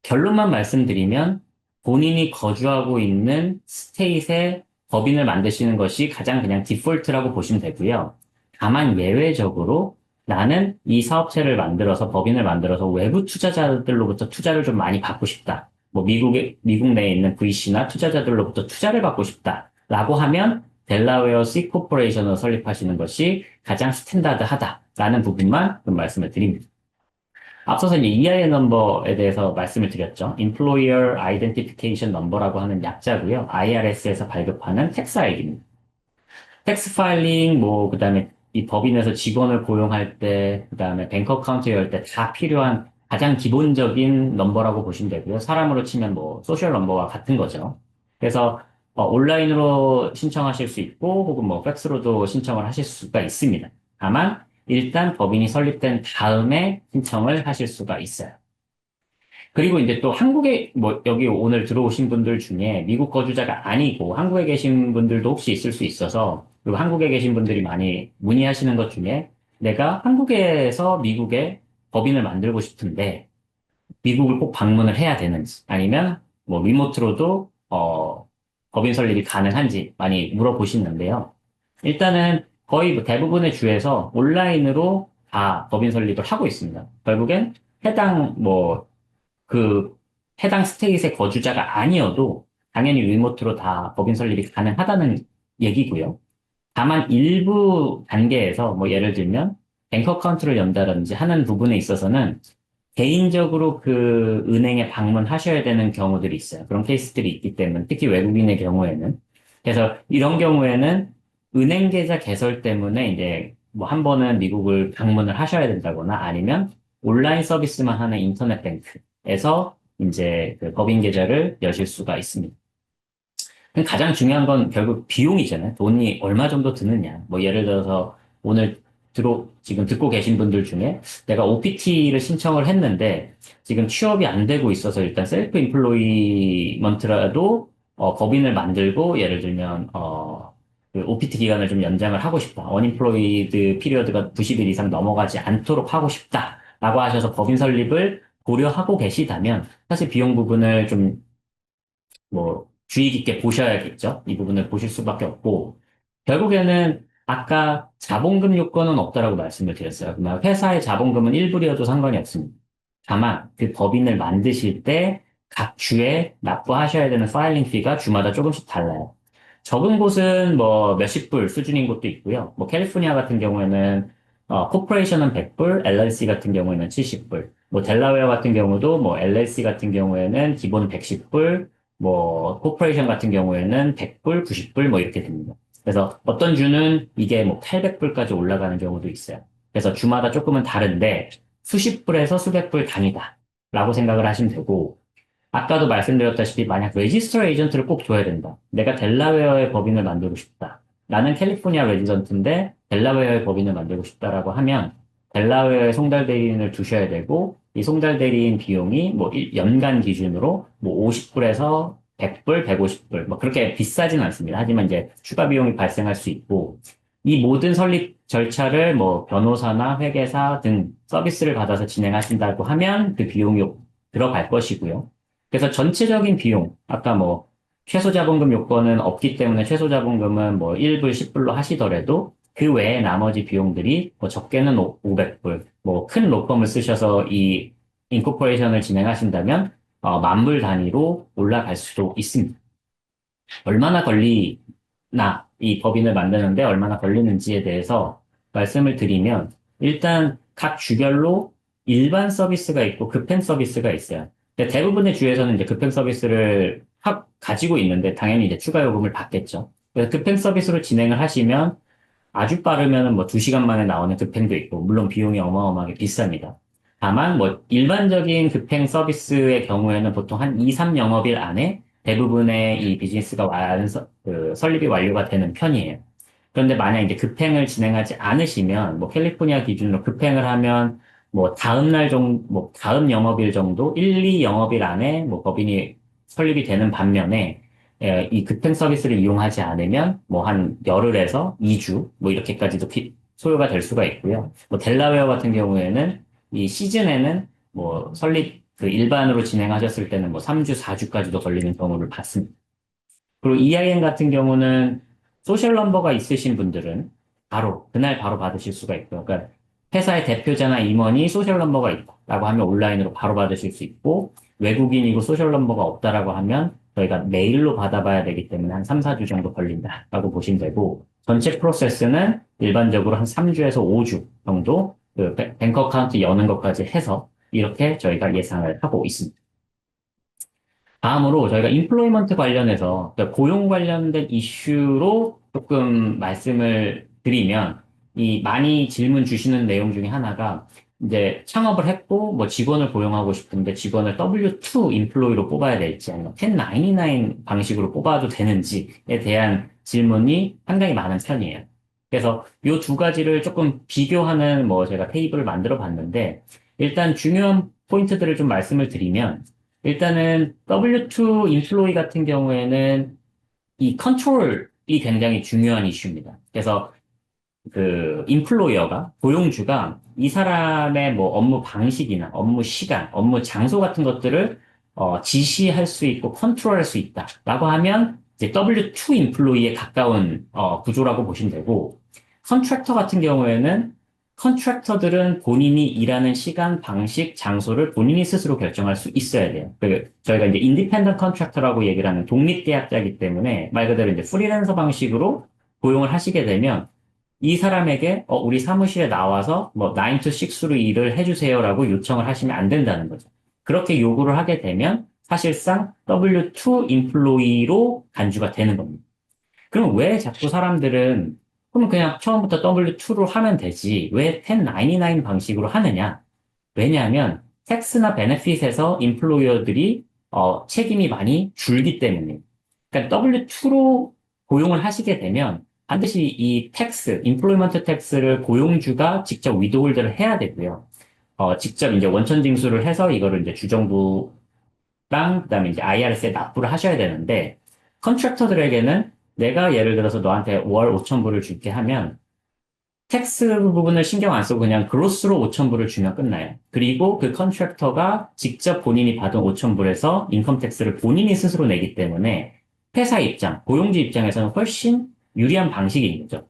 S4: 결론만 말씀드리면 본인이 거주하고 있는 스테이트의 법인을 만드시는 것이 가장 그냥 디폴트라고 보시면 되고요. 다만 예외적으로 나는 이 사업체를 만들어서 법인을 만들어서 외부 투자자들로부터 투자를 좀 많이 받고 싶다. 뭐 미국 내에 있는 VC나 투자자들로부터 투자를 받고 싶다라고 하면 델라웨어 C 코퍼레이션을 설립하시는 것이 가장 스탠다드하다라는 부분만 좀 말씀을 드립니다. 앞서서 이제 EIN 넘버에 대해서 말씀을 드렸죠. Employer Identification Number라고 하는 약자고요. IRS에서 발급하는 텍스 아이디입니다. 텍스 파일링, 뭐 그다음에 이 법인에서 직원을 고용할 때, 그다음에 뱅크 어카운트 열 때 다 필요한 가장 기본적인 넘버라고 보시면 되고요. 사람으로 치면 뭐 소셜 넘버와 같은 거죠. 그래서 온라인으로 신청하실 수 있고, 혹은 뭐 팩스로도 신청을 하실 수가 있습니다. 다만 일단 법인이 설립된 다음에 신청을 하실 수가 있어요. 그리고 이제 또 한국에, 뭐, 여기 오늘 들어오신 분들 중에 미국 거주자가 아니고 한국에 계신 분들도 혹시 있을 수 있어서, 그리고 한국에 계신 분들이 많이 문의하시는 것 중에 내가 한국에서 미국에 법인을 만들고 싶은데 미국을 꼭 방문을 해야 되는지, 아니면 뭐 리모트로도, 법인 설립이 가능한지 많이 물어보시는데요. 일단은 거의 뭐 대부분의 주에서 온라인으로 다 법인 설립을 하고 있습니다. 결국엔 해당 스테이트의 거주자가 아니어도 당연히 리모트로 다 법인 설립이 가능하다는 얘기고요. 다만 일부 단계에서 뭐 예를 들면 뱅크 어카운트를 연다든지 하는 부분에 있어서는 개인적으로 그 은행에 방문하셔야 되는 경우들이 있어요. 그런 케이스들이 있기 때문에 특히 외국인의 경우에는. 그래서 이런 경우에는 은행 계좌 개설 때문에 이제 뭐 한 번은 미국을 방문을 하셔야 된다거나 아니면 온라인 서비스만 하는 인터넷 뱅크에서 이제 그 법인 계좌를 여실 수가 있습니다. 가장 중요한 건 결국 비용이잖아요. 돈이 얼마 정도 드느냐. 뭐 예를 들어서 오늘 지금 듣고 계신 분들 중에 내가 OPT를 신청을 했는데 지금 취업이 안 되고 있어서 일단 셀프 임플로이먼트라도 법인을 만들고 예를 들면 그 OPT 기간을 좀 연장을 하고 싶다. 언임플로이드 피리어드가 90일 이상 넘어가지 않도록 하고 싶다라고 하셔서 법인 설립을 고려하고 계시다면 사실 비용 부분을 좀 뭐 주의 깊게 보셔야겠죠. 이 부분을 보실 수밖에 없고 결국에는 아까 자본금 요건은 없다라고 말씀을 드렸어요. 그러면 회사의 자본금은 1불이어도 상관이 없습니다. 다만 그 법인을 만드실 때 각 주에 납부하셔야 되는 파일링 피가 주마다 조금씩 달라요. 적은 곳은 뭐 몇십 불 수준인 곳도 있고요. 뭐 캘리포니아 같은 경우에는 코퍼레이션은 100불, LLC 같은 경우에는 70불, 뭐 델라웨어 같은 경우도 뭐 LLC 같은 경우에는 기본 110불, 뭐 코퍼레이션 같은 경우에는 100불, 90불 뭐 이렇게 됩니다. 그래서 어떤 주는 이게 뭐 800불까지 올라가는 경우도 있어요. 그래서 주마다 조금은 다른데 수십 불에서 수백 불 단위다라고 생각을 하시면 되고, 아까도 말씀드렸다시피 만약 레지스터 에이전트를 꼭 둬야 된다. 내가 델라웨어의 법인을 만들고 싶다. 나는 캘리포니아 레지던트인데 델라웨어의 법인을 만들고 싶다라고 하면 델라웨어의 송달 대리인을 두셔야 되고, 이 송달 대리인 비용이 뭐 연간 기준으로 뭐 50불에서 100불, 150불 뭐 그렇게 비싸진 않습니다. 하지만 이제 추가 비용이 발생할 수 있고, 이 모든 설립 절차를 뭐 변호사나 회계사 등 서비스를 받아서 진행하신다고 하면 그 비용이 들어갈 것이고요. 그래서 전체적인 비용, 아까 뭐 최소 자본금 요건은 없기 때문에 최소 자본금은 뭐 1불, 10불로 하시더라도 그 외에 나머지 비용들이 뭐 적게는 500불, 뭐 큰 로펌을 쓰셔서 이 인코퍼레이션을 진행하신다면 만불 단위로 올라갈 수도 있습니다. 얼마나 걸리나, 이 법인을 만드는데 얼마나 걸리는지에 대해서 말씀을 드리면, 일단 각 주별로 일반 서비스가 있고 급행 서비스가 있어요. 근데 대부분의 주에서는 이제 급행 서비스를 가지고 있는데 당연히 이제 추가 요금을 받겠죠. 그래서 급행 서비스로 진행을 하시면 아주 빠르면은 뭐 2시간 만에 나오는 급행도 있고, 물론 비용이 어마어마하게 비쌉니다. 다만 뭐 일반적인 급행 서비스의 경우에는 보통 한 2, 3영업일 안에 대부분의 이 비즈니스가 설립이 완료가 되는 편이에요. 그런데 만약 이제 급행을 진행하지 않으시면, 뭐 캘리포니아 기준으로 급행을 하면 뭐 다음 영업일 정도, 1, 2영업일 안에 뭐 법인이 설립이 되는 반면에, 이 급행 서비스를 이용하지 않으면 뭐 한 열흘에서 2주 뭐 이렇게까지도 소요가 될 수가 있고요. 뭐 델라웨어 같은 경우에는 이 시즌에는 뭐 그 일반으로 진행하셨을 때는 뭐 3주, 4주까지도 걸리는 경우를 봤습니다. 그리고 EIN 같은 경우는 소셜 넘버가 있으신 분들은 그날 바로 받으실 수가 있고요. 그러니까 회사의 대표자나 임원이 소셜 넘버가 있다라고 하면 온라인으로 바로 받으실 수 있고, 외국인이고 소셜 넘버가 없다라고 하면 저희가 메일로 받아봐야 되기 때문에 한 3, 4주 정도 걸린다라고 보시면 되고, 전체 프로세스는 일반적으로 한 3주에서 5주 정도 그 뱅크 어카운트 여는 것까지 해서 이렇게 저희가 예상을 하고 있습니다. 다음으로 저희가 인플로이먼트 관련해서, 그러니까 고용 관련된 이슈로 조금 말씀을 드리면, 이 많이 질문 주시는 내용 중에 하나가 이제 창업을 했고 뭐 직원을 고용하고 싶은데 직원을 W2 인플로이로 뽑아야 될지 아니면 1099 방식으로 뽑아도 되는지에 대한 질문이 상당히 많은 편이에요. 그래서 이 두 가지를 조금 비교하는 뭐 제가 테이블을 만들어 봤는데, 일단 중요한 포인트들을 좀 말씀을 드리면, 일단은 W2 인플로이 같은 경우에는 이 컨트롤이 굉장히 중요한 이슈입니다. 그래서 그 인플로이어가, 고용주가 이 사람의 뭐 업무 방식이나 업무 시간, 업무 장소 같은 것들을 지시할 수 있고 컨트롤할 수 있다라고 하면 이제 W2 인플로이에 가까운 구조라고 보시면 되고, 컨트랙터 같은 경우에는 컨트랙터들은 본인이 일하는 시간, 방식, 장소를 본인이 스스로 결정할 수 있어야 돼요. 저희가 이제 인디펜던트 컨트랙터라고 얘기를 하는 독립계약자이기 때문에 말 그대로 이제 프리랜서 방식으로 고용을 하시게 되면 이 사람에게 우리 사무실에 나와서 뭐 9 to 6로 일을 해주세요라고 요청을 하시면 안 된다는 거죠. 그렇게 요구를 하게 되면 사실상 W2 인플로이로 간주가 되는 겁니다. 그럼 왜 자꾸 사람들은 그럼 그냥 처음부터 W2로 하면 되지 왜 1099 방식으로 하느냐? 왜냐하면 텍스나 베네핏에서 인플로이어들이 책임이 많이 줄기 때문에. 그러니까 W2로 고용을 하시게 되면 반드시 이 인플로이먼트 텍스를 고용주가 직접 위드홀드를 해야 되고요. 직접 이제 원천 징수를 해서 이거를 이제 주정부랑 그다음에 이제 IRS에 납부를 하셔야 되는데, 컨트랙터들에게는 내가 예를 들어서 너한테 월 5,000불을 줄게 하면 텍스 부분을 신경 안 쓰고 그냥 그로스로 5,000불을 주면 끝나요. 그리고 그 컨트랙터가 직접 본인이 받은 5,000불에서 인컴 텍스를 본인이 스스로 내기 때문에 회사 입장, 고용주 입장에서는 훨씬 유리한 방식인 거죠.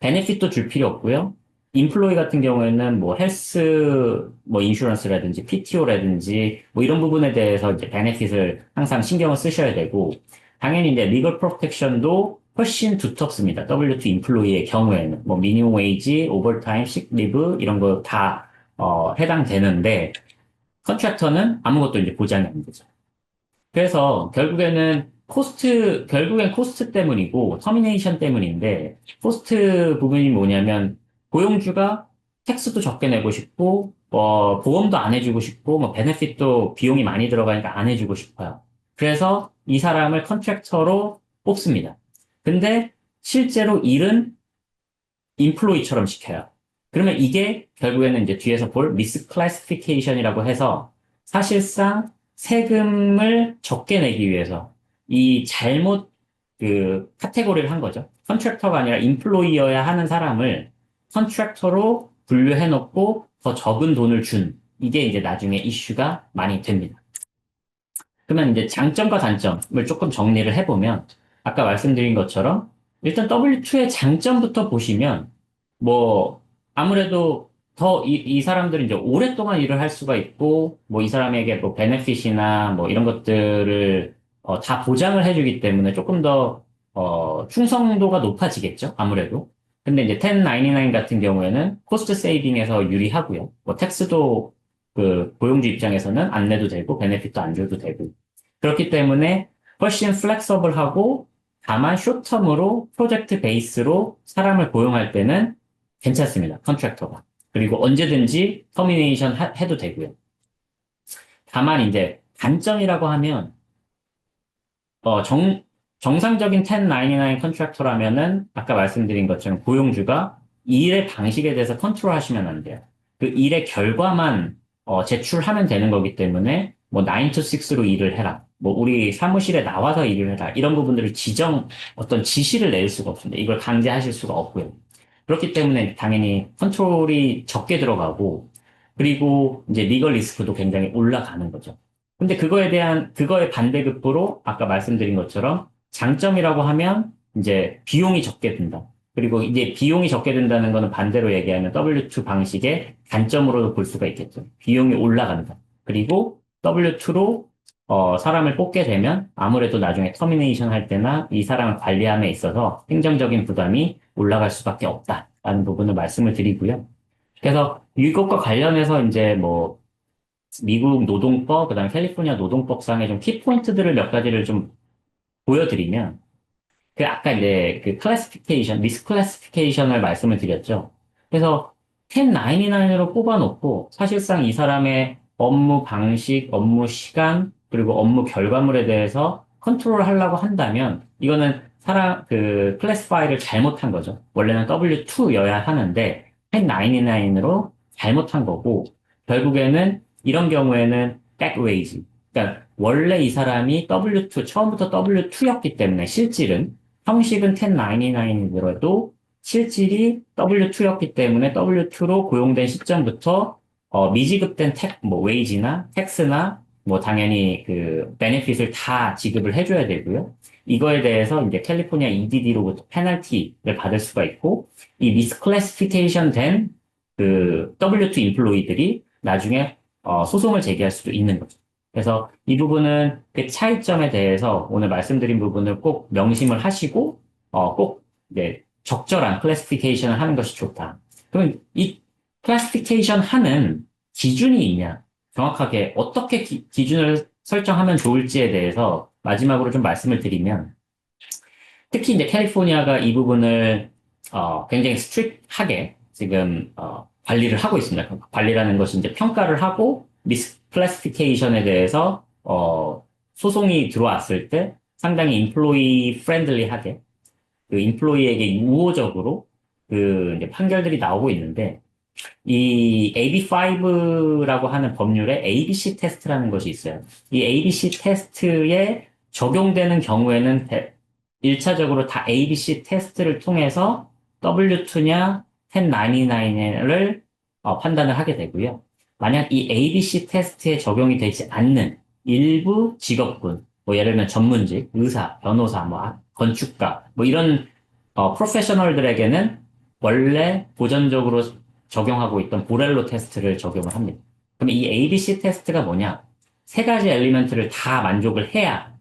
S4: 베네핏도 줄 필요 없고요. 인플로이 같은 경우에는 뭐 헬스, 뭐 인슈런스라든지 PTO라든지 뭐 이런 부분에 대해서 이제 베네핏을 항상 신경을 쓰셔야 되고, 당연히 이제 리걸 프로텍션도 훨씬 두텁습니다. W2 인플로이의 경우에는 뭐 미니멈 웨이지, 오버타임, 식리브 이런 거 다 해당되는데, 컨트랙터는 아무것도 이제 보장이 안 되죠. 그래서 결국엔 코스트 때문이고, 터미네이션 때문인데, 코스트 부분이 뭐냐면, 고용주가 텍스도 적게 내고 싶고, 보험도 안 해주고 싶고, 뭐, 베네핏도 비용이 많이 들어가니까 안 해주고 싶어요. 그래서 이 사람을 컨트랙터로 뽑습니다. 근데 실제로 일은 인플로이처럼 시켜요. 그러면 이게 결국에는 이제 뒤에서 볼 미스클래시피케이션이라고 해서 사실상 세금을 적게 내기 위해서 이 잘못 그 카테고리를 한 거죠. 컨트랙터가 아니라 인플로이어야 하는 사람을 컨트랙터로 분류해 놓고 더 적은 돈을 준 이게 이제 나중에 이슈가 많이 됩니다. 그러면 이제 장점과 단점을 조금 정리를 해보면 아까 말씀드린 것처럼 일단 W2의 장점부터 보시면 뭐 아무래도 더 이 사람들은 이제 오랫동안 일을 할 수가 있고 뭐 이 사람에게 뭐 베네핏이나 뭐 이런 것들을 다 보장을 해주기 때문에 조금 더 충성도가 높아지겠죠 아무래도. 근데 이제 1099 같은 경우에는 코스트 세이빙에서 유리하고요. 뭐 텍스도 그 고용주 입장에서는 안 내도 되고 베네핏도 안 줘도 되고 그렇기 때문에 훨씬 플렉서블하고 다만 쇼텀으로 프로젝트 베이스로 사람을 고용할 때는 괜찮습니다. 컨트랙터가. 그리고 언제든지 터미네이션 해도 되고요. 다만 이제 단점이라고 하면 정상적인 1099 컨트랙터라면은 아까 말씀드린 것처럼 고용주가 일의 방식에 대해서 컨트롤 하시면 안 돼요. 그 일의 결과만 제출하면 되는 거기 때문에 뭐 9 to 6로 일을 해라. 뭐 우리 사무실에 나와서 일을 해라. 이런 부분들을 어떤 지시를 낼 수가 없습니다. 이걸 강제하실 수가 없고요. 그렇기 때문에 당연히 컨트롤이 적게 들어가고 그리고 이제 리걸 리스크도 굉장히 올라가는 거죠. 근데 그거의 반대급부로 아까 말씀드린 것처럼 장점이라고 하면 이제 비용이 적게 든다. 그리고 이제 비용이 적게 든다는 거는 반대로 얘기하면 W2 방식의 단점으로도 볼 수가 있겠죠. 비용이 올라간다. 그리고 W2로 사람을 뽑게 되면 아무래도 나중에 터미네이션 할 때나 이 사람을 관리함에 있어서 행정적인 부담이 올라갈 수밖에 없다라는 부분을 말씀을 드리고요. 그래서 이것과 관련해서 이제 뭐 미국 노동법, 그다음에 캘리포니아 노동법상의 좀 키포인트들을 몇 가지를 좀 보여드리면 그 아까 이제 그 미스클래시피케이션을 말씀을 드렸죠. 그래서 1099으로 뽑아놓고 사실상 이 사람의 업무 방식, 업무 시간, 그리고 업무 결과물에 대해서 컨트롤을 하려고 한다면 이거는 클래시파이를 잘못한 거죠. 원래는 W2여야 하는데 1099으로 잘못한 거고 결국에는 이런 경우에는 백웨이지. 그러니까 원래 이 사람이 처음부터 W2였기 때문에 실질은 형식은 1099이더라도 실질이 W2였기 때문에 W2로 고용된 시점부터 미지급된 웨이지나 텍스나 뭐 당연히 그 베네핏을 다 지급을 해줘야 되고요. 이거에 대해서 이제 캘리포니아 EDD로부터 페널티를 받을 수가 있고 이 미스클래시피케이션 된 그 W2 인플로이들이 나중에 소송을 제기할 수도 있는 거죠. 그래서 이 부분은 그 차이점에 대해서 오늘 말씀드린 부분을 꼭 명심을 하시고 꼭 이제 적절한 클래시피케이션을 하는 것이 좋다. 그러면 이 클래시피케이션 하는 기준이 있냐? 정확하게 어떻게 기준을 설정하면 좋을지에 대해서 마지막으로 좀 말씀을 드리면 특히 이제 캘리포니아가 이 부분을 굉장히 스트릭하게 지금 관리를 하고 있습니다. 관리라는 것이 이제 평가를 하고 미스클래시피케이션에 대해서 소송이 들어왔을 때 상당히 인플로이 프렌들리하게 그 인플로이에게 우호적으로 그 이제 판결들이 나오고 있는데 이 AB5라고 하는 법률에 ABC 테스트라는 것이 있어요. 이 ABC 테스트에 적용되는 경우에는 1차적으로 다 ABC 테스트를 통해서 W2냐 1099를 판단을 하게 되고요. 만약 이 ABC 테스트에 적용이 되지 않는 일부 직업군, 뭐 예를 들면 전문직, 의사, 변호사, 뭐 건축가, 뭐 이런 프로페셔널들에게는 원래 보전적으로 적용하고 있던 보렐로 테스트를 적용을 합니다. 그럼 이 ABC 테스트가 뭐냐? 세 가지 엘리멘트를 다 만족을 해야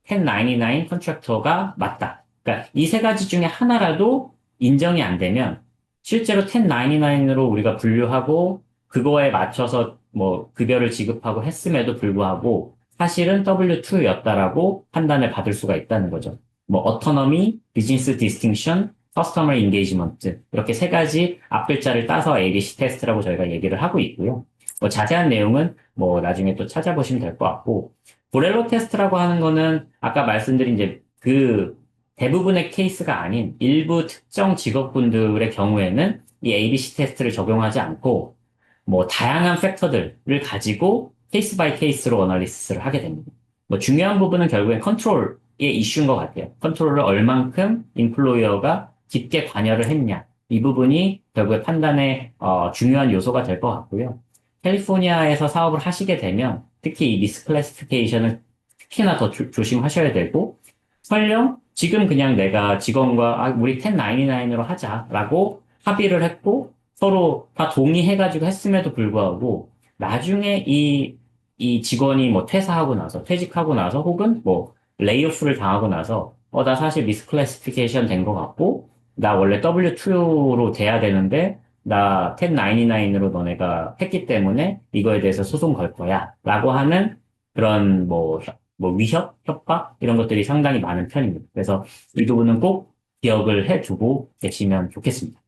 S4: 1099 컨트랙터가 맞다. 그러니까 이 세 가지 중에 하나라도 인정이 안 되면 실제로 1099으로 우리가 분류하고 그거에 맞춰서 뭐 급여를 지급하고 했음에도 불구하고 사실은 W2였다라고 판단을 받을 수가 있다는 거죠. 뭐 어토노미, 비즈니스 디스팅션, 커스터머 인게이지먼트 이렇게 세 가지 앞글자를 따서 ABC 테스트라고 저희가 얘기를 하고 있고요. 뭐 자세한 내용은 뭐 나중에 또 찾아보시면 될 것 같고 보렐로 테스트라고 하는 거는 아까 말씀드린 이제 그 대부분의 케이스가 아닌 일부 특정 직업군들의 경우에는 이 ABC 테스트를 적용하지 않고 뭐 다양한 팩터들을 가지고 케이스 바이 케이스로 어널리시스를 하게 됩니다. 뭐 중요한 부분은 결국엔 컨트롤의 이슈인 것 같아요. 컨트롤을 얼만큼 인플로이어가 깊게 관여를 했냐. 이 부분이 결국에 판단의 중요한 요소가 될 것 같고요. 캘리포니아에서 사업을 하시게 되면 특히 이 미스클래시피케이션을 특히나 더 조심하셔야 되고 설령 지금 그냥 내가 직원과 우리 1099으로 하자라고 합의를 했고 서로 다 동의해가지고 했음에도 불구하고 나중에 이 직원이 뭐 퇴사하고 나서 퇴직하고 나서 혹은 뭐 레이오프를 당하고 나서 나 사실 미스클래시피케이션 된 것 같고 나 원래 W2로 돼야 되는데 나 1099으로 너네가 했기 때문에 이거에 대해서 소송 걸 거야 라고 하는 그런 뭐 위협, 협박 이런 것들이 상당히 많은 편입니다. 그래서 이 부분은 꼭 기억을 해두고 계시면 좋겠습니다.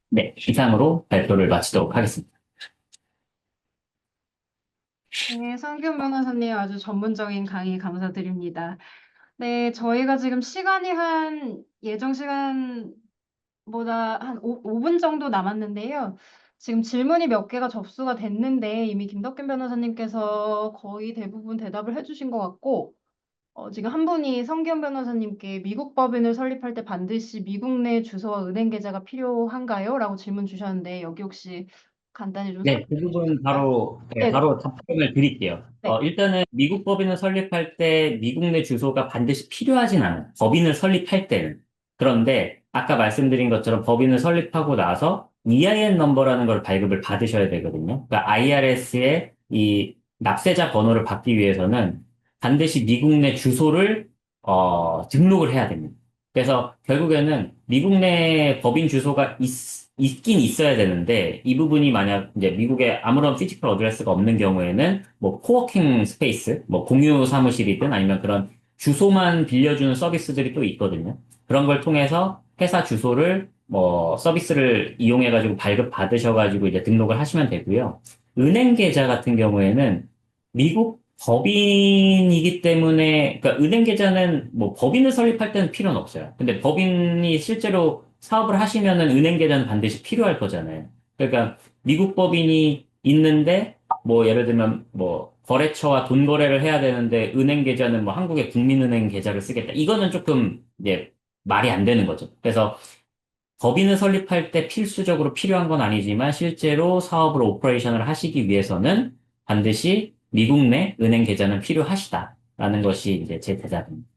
S4: 네, 이상으로 발표를 마치도록 하겠습니다.
S1: 네, 성균 변호사님 아주 전문적인 강의 감사드립니다. 네, 저희가 지금 시간이 한 예정 시간보다 한 5분 정도 남았는데요. 지금 질문이 몇 개가 접수가 됐는데 이미 김덕균 변호사님께서 거의 대부분 대답을 해주신 것 같고 지금 한 분이 성기현 변호사님께 미국 법인을 설립할 때 반드시 미국 내 주소와 은행 계좌가 필요한가요? 라고 질문 주셨는데 여기 혹시 간단히 좀
S4: 네, 그
S1: 설명해
S4: 부분
S1: 주실까요? 네,
S4: 바로 답변을 드릴게요.
S1: 네.
S4: 일단은 미국 법인을 설립할 때 미국 내 주소가 반드시 필요하진 않아요. 법인을 설립할 때는. 그런데 아까 말씀드린 것처럼 법인을 설립하고 나서 EIN 넘버라는 걸 발급을 받으셔야 되거든요. 그러니까 IRS의 이 납세자 번호를 받기 위해서는 반드시 미국 내 주소를 등록을 해야 됩니다. 그래서 결국에는 미국 내 법인 주소가 있긴 있어야 되는데 이 부분이 만약 이제 미국에 아무런 피지컬 어드레스가 없는 경우에는 뭐 코워킹 스페이스, 뭐 공유 사무실이든 아니면 그런 주소만 빌려주는 서비스들이 또 있거든요. 그런 걸 통해서 회사 주소를 뭐 서비스를 이용해가지고 발급 받으셔가지고 이제 등록을 하시면 되고요. 은행 계좌 같은 경우에는 미국 법인이기 때문에, 그러니까 은행 계좌는 뭐 법인을 설립할 때는 필요는 없어요. 근데 법인이 실제로 사업을 하시면은 은행 계좌는 반드시 필요할 거잖아요. 그러니까 미국 법인이 있는데 뭐 예를 들면 뭐 거래처와 돈 거래를 해야 되는데 은행 계좌는 뭐 한국의 국민은행 계좌를 쓰겠다. 이거는 조금 이제 말이 안 되는 거죠. 그래서 법인을 설립할 때 필수적으로 필요한 건 아니지만 실제로 사업을 오퍼레이션을 하시기 위해서는 반드시 미국 내 은행 계좌는 필요하시다라는 것이 이제 제 대답입니다.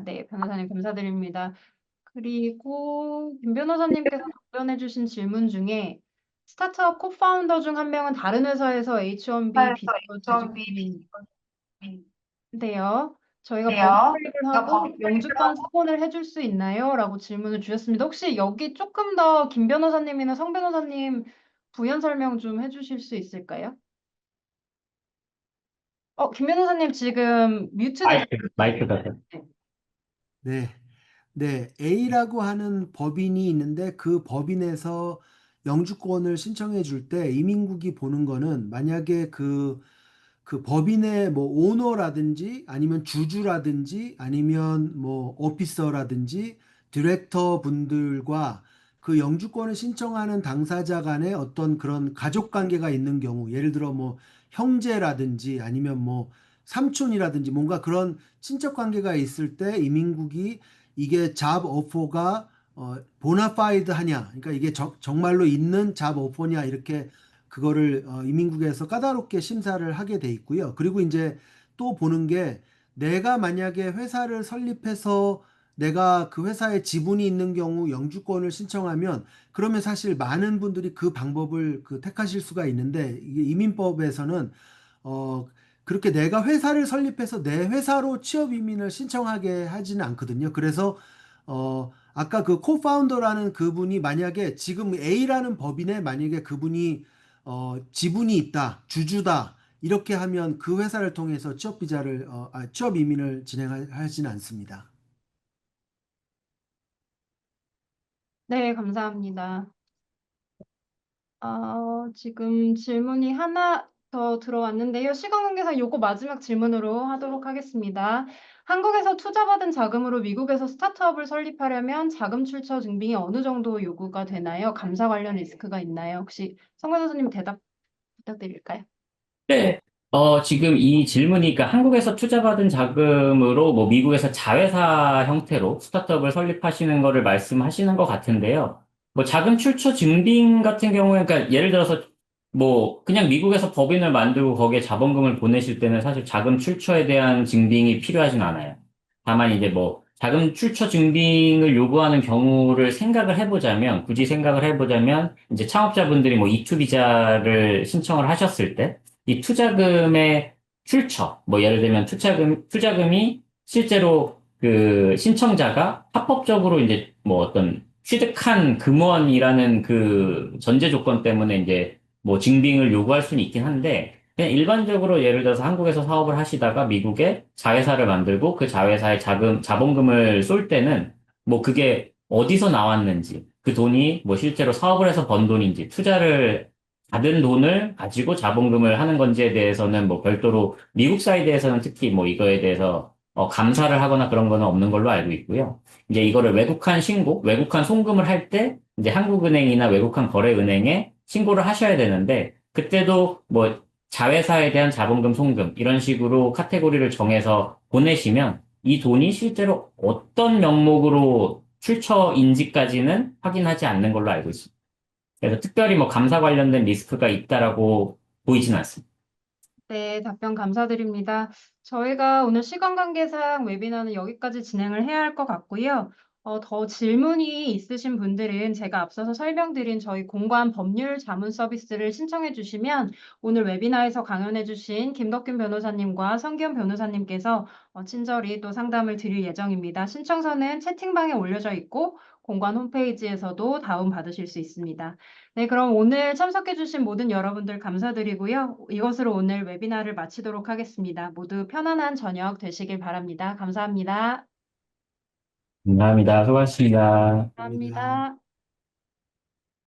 S1: 네, 변호사님 감사드립니다. 그리고 김 변호사님께서 답변해 주신 질문 중에 스타트업 코파운더 중 한 명은 다른 회사에서 H1B 비자로 재직 중인데요. 저희가 법인 설립을 하고 영주권 사본을 해줄 수 있나요? 라고 질문을 주셨습니다. 혹시 여기 조금 더 김 변호사님이나 성 변호사님 부연 설명 좀 해주실 수 있을까요? 김 변호사님 지금 뮤트돼
S4: 마이크가
S3: 네. 네, A라고 하는 법인이 있는데 그 법인에서 영주권을 신청해 줄 때 이민국이 보는 거는 만약에 그 법인의 뭐 오너라든지 아니면 주주라든지 아니면 뭐 오피서라든지 디렉터 분들과 그 영주권을 신청하는 당사자 간에 어떤 그런 가족 관계가 있는 경우 예를 들어 뭐 형제라든지 아니면 뭐 삼촌이라든지 뭔가 그런 친척 관계가 있을 때 이민국이 이게 잡 오퍼가 보나파이드 하냐 그러니까 이게 정말로 있는 잡 오퍼냐 이렇게 그거를 이민국에서 까다롭게 심사를 하게 돼 있고요. 그리고 이제 또 보는 게 내가 만약에 회사를 설립해서 내가 그 회사에 지분이 있는 경우 영주권을 신청하면 그러면 사실 많은 분들이 그 방법을 택하실 수가 있는데 이게 이민법에서는 어, 그렇게 내가 회사를 설립해서 내 회사로 취업 이민을 신청하게 하지는 않거든요. 그래서 아까 그 코파운더라는 그분이 만약에 지금 A라는 법인에 만약에 그분이 지분이 있다, 주주다 이렇게 하면 그 회사를 통해서 취업 비자를 취업 이민을 진행하지는 않습니다.
S1: 네, 감사합니다. 지금 질문이 하나 더 들어왔는데요. 시간 관계상 요거 마지막 질문으로 하도록 하겠습니다. 한국에서 투자받은 자금으로 미국에서 스타트업을 설립하려면 자금 출처 증빙이 어느 정도 요구가 되나요? 감사 관련 리스크가 있나요? 혹시 성관 선생님 대답 부탁드릴까요?
S4: 네. 지금 이 질문이, 그러니까 한국에서 투자받은 자금으로 뭐 미국에서 자회사 형태로 스타트업을 설립하시는 거를 말씀하시는 것 같은데요. 뭐 자금 출처 증빙 같은 경우에, 그러니까 예를 들어서 뭐 그냥 미국에서 법인을 만들고 거기에 자본금을 보내실 때는 사실 자금 출처에 대한 증빙이 필요하진 않아요. 다만 이제 뭐 자금 출처 증빙을 요구하는 경우를 생각을 해보자면, 굳이 생각을 해보자면, 이제 창업자분들이 뭐 이투 비자를 신청을 하셨을 때, 이 투자금의 출처, 뭐 예를 들면 투자금이 실제로 그 신청자가 합법적으로 이제 뭐 어떤 취득한 금원이라는 그 전제 조건 때문에 이제 뭐 증빙을 요구할 수는 있긴 한데, 그냥 일반적으로 예를 들어서 한국에서 사업을 하시다가 미국에 자회사를 만들고 그 자회사에 자본금을 쏠 때는 뭐 그게 어디서 나왔는지, 그 돈이 뭐 실제로 사업을 해서 번 돈인지, 투자를 받은 돈을 가지고 자본금을 하는 건지에 대해서는 뭐 별도로 미국 사이드에서는 특히 뭐 이거에 대해서 감사를 하거나 그런 거는 없는 걸로 알고 있고요. 이제 이거를 외국한 송금을 할 때 이제 한국은행이나 외국한 거래은행에 신고를 하셔야 되는데 그때도 뭐 자회사에 대한 자본금 송금 이런 식으로 카테고리를 정해서 보내시면 이 돈이 실제로 어떤 명목으로 출처인지까지는 확인하지 않는 걸로 알고 있습니다. 그래서 특별히 뭐 감사 관련된 리스크가 있다라고 보이진 않습니다.
S1: 네, 답변 감사드립니다. 저희가 오늘 시간 관계상 웨비나는 여기까지 진행을 해야 할 것 같고요. 더 질문이 있으신 분들은 제가 앞서서 설명드린 저희 공관 법률 자문 서비스를 신청해 주시면 오늘 웨비나에서 강연해 주신 김덕균 변호사님과 성기현 변호사님께서 친절히 또 상담을 드릴 예정입니다. 신청서는 채팅방에 올려져 있고 공관 홈페이지에서도 다운받으실 수 있습니다. 네, 그럼 오늘 참석해주신 모든 여러분들 감사드리고요. 이것으로 오늘 웨비나를 마치도록 하겠습니다. 모두 편안한 저녁 되시길 바랍니다. 감사합니다.
S4: 감사합니다. 수고하셨습니다.
S3: 감사합니다.
S1: 감사합니다.